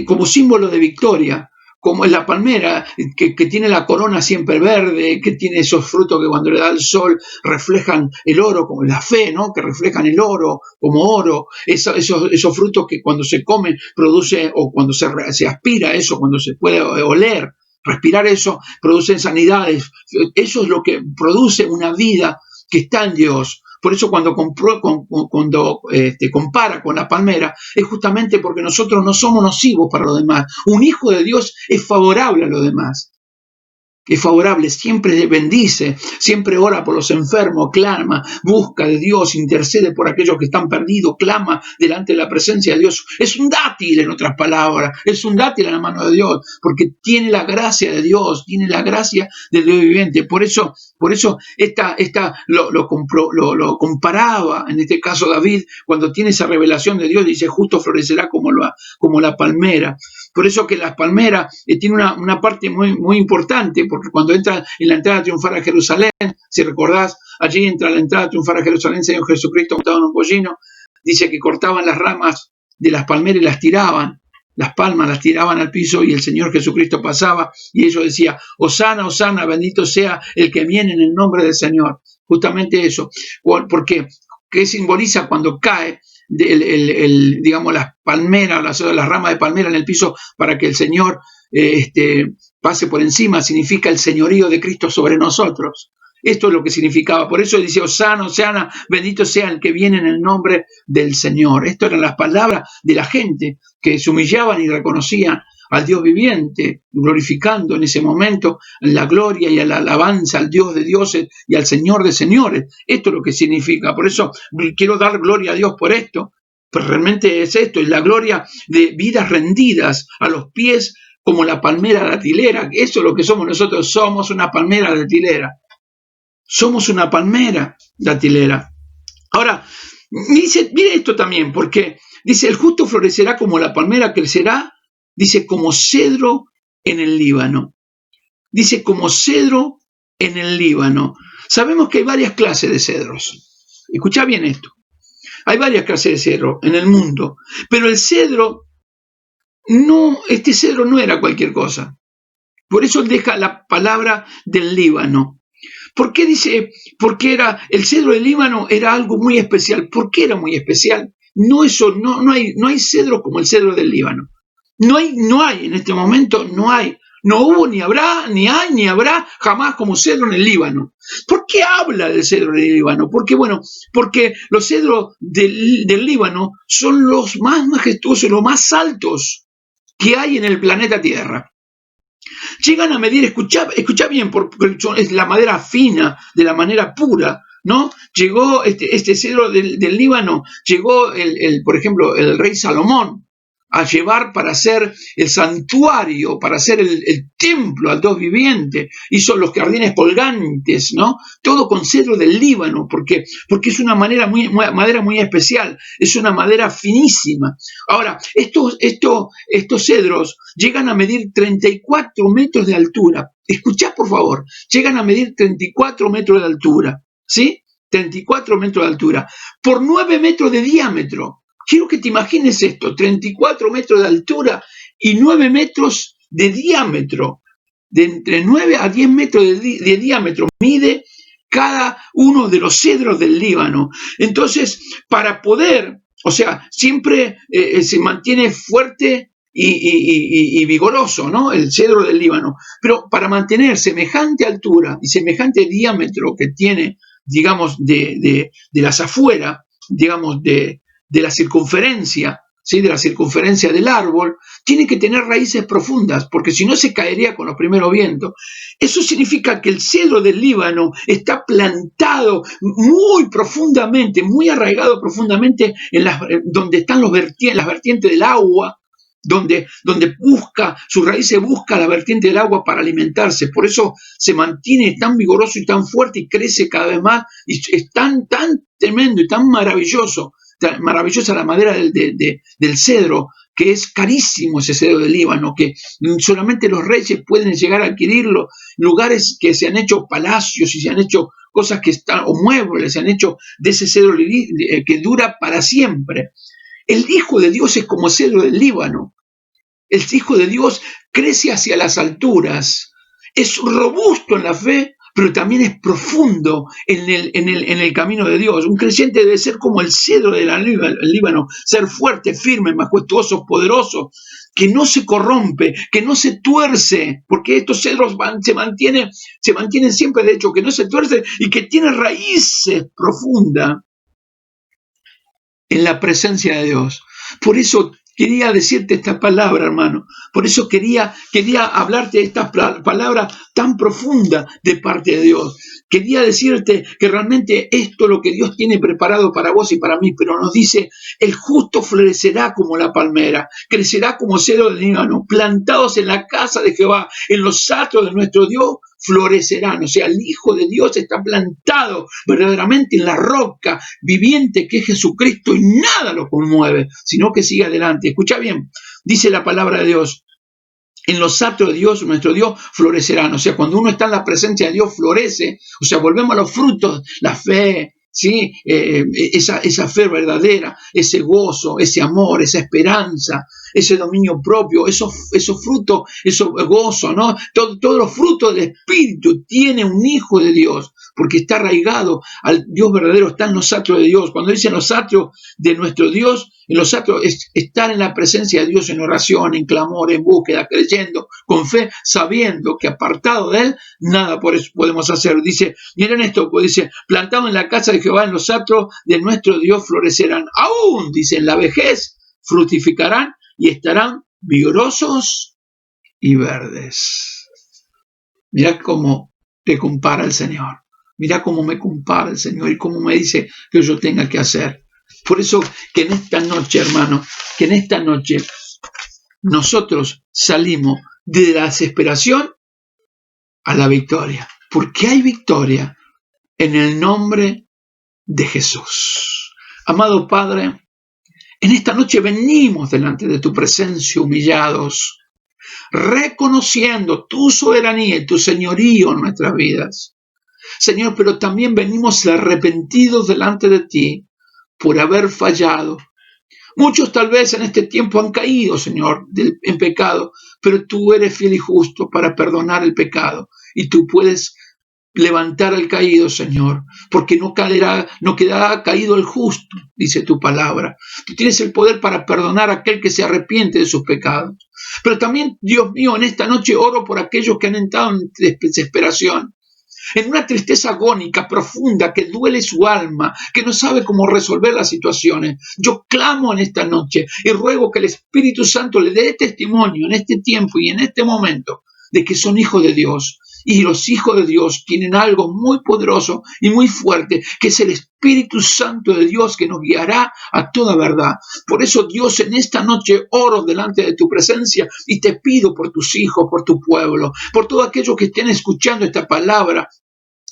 como símbolo de victoria, como es la palmera, que tiene la corona siempre verde, que tiene esos frutos que cuando le da el sol reflejan el oro, como la fe, ¿no? Que reflejan el oro como oro, esos frutos que cuando se comen produce, o cuando se aspira eso, cuando se puede oler, respirar eso, producen sanidades. Eso es lo que produce una vida que está en Dios. Por eso cuando compara con la palmera, es justamente porque nosotros no somos nocivos para los demás. Un hijo de Dios es favorable a los demás. es favorable, siempre bendice, siempre ora por los enfermos, clama, busca de Dios, intercede por aquellos que están perdidos, clama delante de la presencia de Dios. Es un dátil, en otras palabras, es un dátil en la mano de Dios, porque tiene la gracia de Dios, tiene la gracia del Dios viviente. Por eso lo comparaba, en este caso David, cuando tiene esa revelación de Dios, dice, justo florecerá como la palmera. Por eso que las palmeras tiene una parte muy importante, porque cuando entra en la entrada triunfal a Jerusalén, si recordás, allí entra la entrada triunfal a Jerusalén, Señor Jesucristo montado en un pollino, dice que cortaban las ramas de las palmeras y las tiraban, las palmas las tiraban al piso y el Señor Jesucristo pasaba y ellos decían, Hosana, Hosana, bendito sea el que viene en el nombre del Señor. Justamente eso. ¿Por qué? ¿Qué simboliza cuando cae digamos, las palmeras, las ramas de palmera en el piso para que el Señor pase por encima? Significa el señorío de Cristo sobre nosotros. Esto es lo que significaba. Por eso dice, Hosana, Hosana, bendito sea el que viene en el nombre del Señor. Estas eran las palabras de la gente que se humillaban y reconocían al Dios viviente, glorificando en ese momento la gloria y la alabanza al Dios de dioses y al Señor de señores. Esto es lo que significa. Por eso quiero dar gloria a Dios por esto. Pero realmente es esto, es la gloria de vidas rendidas a los pies como la palmera datilera. Eso es lo que somos nosotros, somos una palmera datilera. Somos una palmera datilera. Ahora, mire esto también, porque dice, el justo florecerá como la palmera, crecerá, dice, como cedro en el Líbano. Dice, como cedro en el Líbano. Sabemos que hay varias clases de cedros. Escuchá bien esto. Hay varias clases de cedro en el mundo, pero el cedro, este cedro no era cualquier cosa. Por eso deja la palabra del Líbano. ¿Por qué dice? Porque el cedro del Líbano era algo muy especial. ¿Por qué era muy especial? No hay cedro como el cedro del Líbano. No hay en este momento, no hubo, ni habrá, ni hay, ni habrá jamás como cedro en el Líbano. ¿Por qué habla del cedro del Líbano? Porque los cedros del Líbano son los más majestuosos, los más altos que hay en el planeta Tierra. Llegan a medir, escuchá bien, porque es la madera fina, de la manera pura, ¿no? Llegó este cedro del Líbano, llegó por ejemplo, el rey Salomón a llevar para hacer el santuario, para hacer el templo al Dios viviente, hizo los jardines colgantes, ¿no? Todo con cedro del Líbano, porque es una madera muy especial, es una madera finísima. Ahora, estos cedros llegan a medir 34 metros de altura. Escuchá, por favor, llegan a medir 34 metros de altura, ¿sí? 34 metros de altura, por 9 metros de diámetro. Quiero que te imagines esto, 34 metros de altura y 9 metros de diámetro. De entre 9 a 10 metros de diámetro mide cada uno de los cedros del Líbano. Entonces, para poder, siempre se mantiene fuerte y vigoroso, ¿no? El cedro del Líbano. Pero para mantener semejante altura y semejante diámetro que tiene, digamos, de las afueras, digamos, de la circunferencia, ¿sí? De la circunferencia del árbol, tiene que tener raíces profundas, porque si no se caería con los primeros vientos. Eso significa que el cedro del Líbano está plantado muy profundamente, muy arraigado profundamente donde están las vertientes del agua, donde sus raíces busca la vertiente del agua para alimentarse. Por eso se mantiene tan vigoroso y tan fuerte y crece cada vez más, y es tan tremendo y tan maravillosa la madera del cedro, que es carísimo ese cedro del Líbano, que solamente los reyes pueden llegar a adquirirlo, lugares que se han hecho palacios y se han hecho cosas o muebles, se han hecho de ese cedro que dura para siempre. El Hijo de Dios es como cedro del Líbano. El Hijo de Dios crece hacia las alturas, es robusto en la fe, pero también es profundo en el camino de Dios. Un creyente debe ser como el cedro del Líbano, ser fuerte, firme, majestuoso, poderoso, que no se corrompe, que no se tuerce, porque estos cedros se mantienen siempre, de hecho, que no se tuerce y que tiene raíces profundas en la presencia de Dios. Por eso Quería decirte esta palabra, hermano. Por eso quería hablarte de esta palabra tan profunda de parte de Dios. Quería decirte que realmente esto es lo que Dios tiene preparado para vos y para mí, pero nos dice, el justo florecerá como la palmera, crecerá como cedro del Líbano, plantados en la casa de Jehová, en los atrios de nuestro Dios, florecerán. O sea, el Hijo de Dios está plantado verdaderamente en la roca viviente que es Jesucristo y nada lo conmueve, sino que sigue adelante. Escucha bien, dice la palabra de Dios, en los atrios de Dios, nuestro Dios, florecerán. O sea, cuando uno está en la presencia de Dios, florece. O sea, volvemos a los frutos, la fe, ¿sí? Esa fe verdadera, ese gozo, ese amor, esa esperanza, ese dominio propio, esos frutos, ese gozo, ¿no? Todos los frutos del Espíritu tiene un hijo de Dios, porque está arraigado al Dios verdadero, está en los atrios de Dios. Cuando dicen los atrios de nuestro Dios, en los atrios es estar en la presencia de Dios en oración, en clamor, en búsqueda, creyendo, con fe, sabiendo que apartado de Él, nada por eso podemos hacer. Dice, miren esto, pues dice, plantado en la casa de Jehová, en los atrios de nuestro Dios florecerán. Aún, dice, en la vejez fructificarán y estarán vigorosos y verdes. Mirá cómo te compara el Señor. Mirá cómo me compara el Señor y cómo me dice que yo tenga que hacer. Por eso que en esta noche, hermano, que en esta noche nosotros salimos de la desesperación a la victoria. Porque hay victoria en el nombre de Jesús. Amado Padre, en esta noche venimos delante de tu presencia humillados, reconociendo tu soberanía y tu señorío en nuestras vidas. Señor, pero también venimos arrepentidos delante de ti por haber fallado. Muchos tal vez en este tiempo han caído, Señor, en pecado, pero tú eres fiel y justo para perdonar el pecado y tú puedes levantar al caído, Señor, porque no quedará caído el justo, dice tu palabra. Tú tienes el poder para perdonar a aquel que se arrepiente de sus pecados. Pero también, Dios mío, en esta noche oro por aquellos que han entrado en desesperación, en una tristeza agónica, profunda, que duele su alma, que no sabe cómo resolver las situaciones. Yo clamo en esta noche y ruego que el Espíritu Santo le dé testimonio en este tiempo y en este momento de que son hijos de Dios. Y los hijos de Dios tienen algo muy poderoso y muy fuerte, que es el Espíritu Santo de Dios que nos guiará a toda verdad. Por eso, Dios, en esta noche oro delante de tu presencia y te pido por tus hijos, por tu pueblo, por todos aquellos que estén escuchando esta palabra,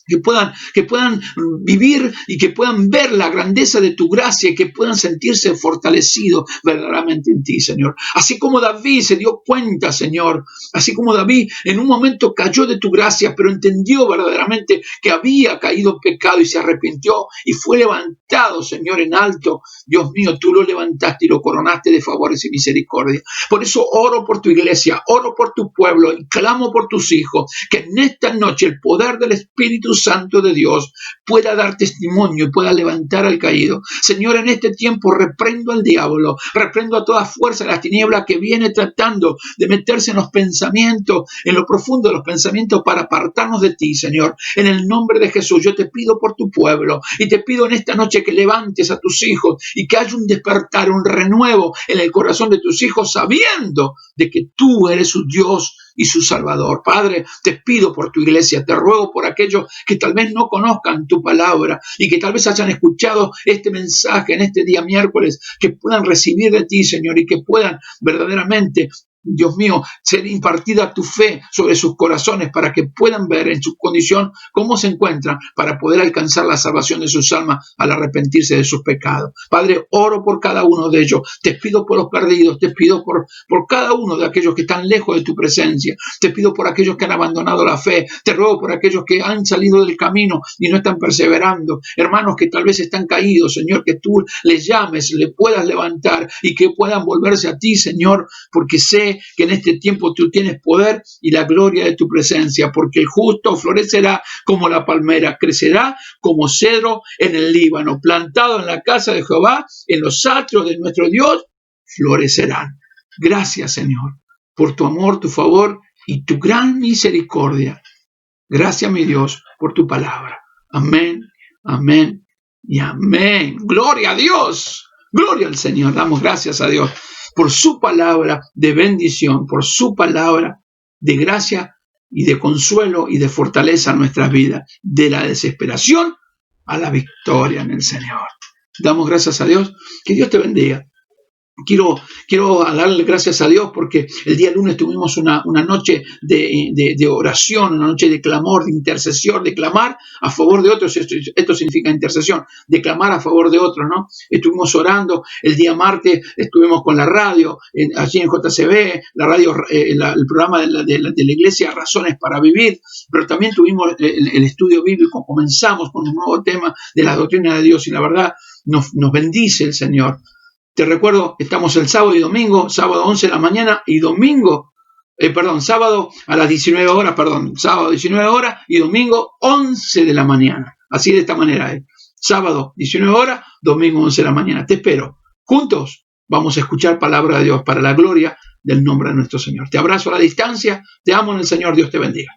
que puedan vivir y que puedan ver la grandeza de tu gracia y que puedan sentirse fortalecidos verdaderamente en ti, Señor. Así como David se dio cuenta, Señor, así como David en un momento cayó de tu gracia, pero entendió verdaderamente que había caído en pecado y se arrepintió y fue levantado, Señor, en alto. Dios mío, tú lo levantaste y lo coronaste de favores y misericordia. Por eso oro por tu iglesia, oro por tu pueblo y clamo por tus hijos, que en esta noche el poder del Espíritu Santo de Dios pueda dar testimonio y pueda levantar al caído. Señor, en este tiempo reprendo al diablo, reprendo a toda fuerza de las tinieblas que viene tratando de meterse en los pensamientos, en lo profundo de los pensamientos para apartarnos de ti, Señor. En el nombre de Jesús, yo te pido por tu pueblo y te pido en esta noche que levantes a tus hijos y que haya un despertar, un renuevo en el corazón de tus hijos, sabiendo de que tú eres su Dios y su Salvador. Padre, te pido por tu iglesia, te ruego por aquellos que tal vez no conozcan tu palabra y que tal vez hayan escuchado este mensaje en este día miércoles, que puedan recibir de ti, Señor, y que puedan verdaderamente, Dios mío, ser impartida tu fe sobre sus corazones para que puedan ver en su condición cómo se encuentran para poder alcanzar la salvación de sus almas al arrepentirse de sus pecados. Padre, oro por cada uno de ellos. Te pido por los perdidos, te pido por cada uno de aquellos que están lejos de tu presencia. Te pido por aquellos que han abandonado la fe. Te ruego por aquellos que han salido del camino y no están perseverando. Hermanos que tal vez están caídos, Señor, que tú les llames, le puedas levantar y que puedan volverse a ti, Señor, porque sé que en este tiempo tú tienes poder y la gloria de tu presencia, porque el justo florecerá como la palmera, crecerá como cedro en el Líbano, plantado en la casa de Jehová, en los atrios de nuestro Dios, florecerán. Gracias, Señor, por tu amor, tu favor y tu gran misericordia. Gracias, mi Dios, por tu palabra. Amén, amén y amén. Gloria a Dios, gloria al Señor. Damos gracias a Dios. por su palabra de bendición, por su palabra de gracia y de consuelo y de fortaleza en nuestras vidas, de la desesperación a la victoria en el Señor. Damos gracias a Dios. Que Dios te bendiga. Quiero darle gracias a Dios porque el día lunes tuvimos una noche de oración, una noche de clamor, de intercesión, de clamar a favor de otros. Esto significa intercesión, de clamar a favor de otros, ¿no? Estuvimos orando. El día martes estuvimos con la radio, allí en JCB, la radio, el programa de la iglesia Razones para Vivir, pero también tuvimos el estudio bíblico. Comenzamos con un nuevo tema de la doctrina de Dios y la verdad nos bendice el Señor. Te recuerdo, estamos el sábado y domingo, sábado 11 de la mañana y domingo, sábado a las 19 horas, sábado 19 horas y domingo 11 de la mañana. Así de esta manera, sábado 19 horas, domingo 11 de la mañana. Te espero. Juntos vamos a escuchar palabra de Dios para la gloria del nombre de nuestro Señor. Te abrazo a la distancia, te amo en el Señor, Dios te bendiga.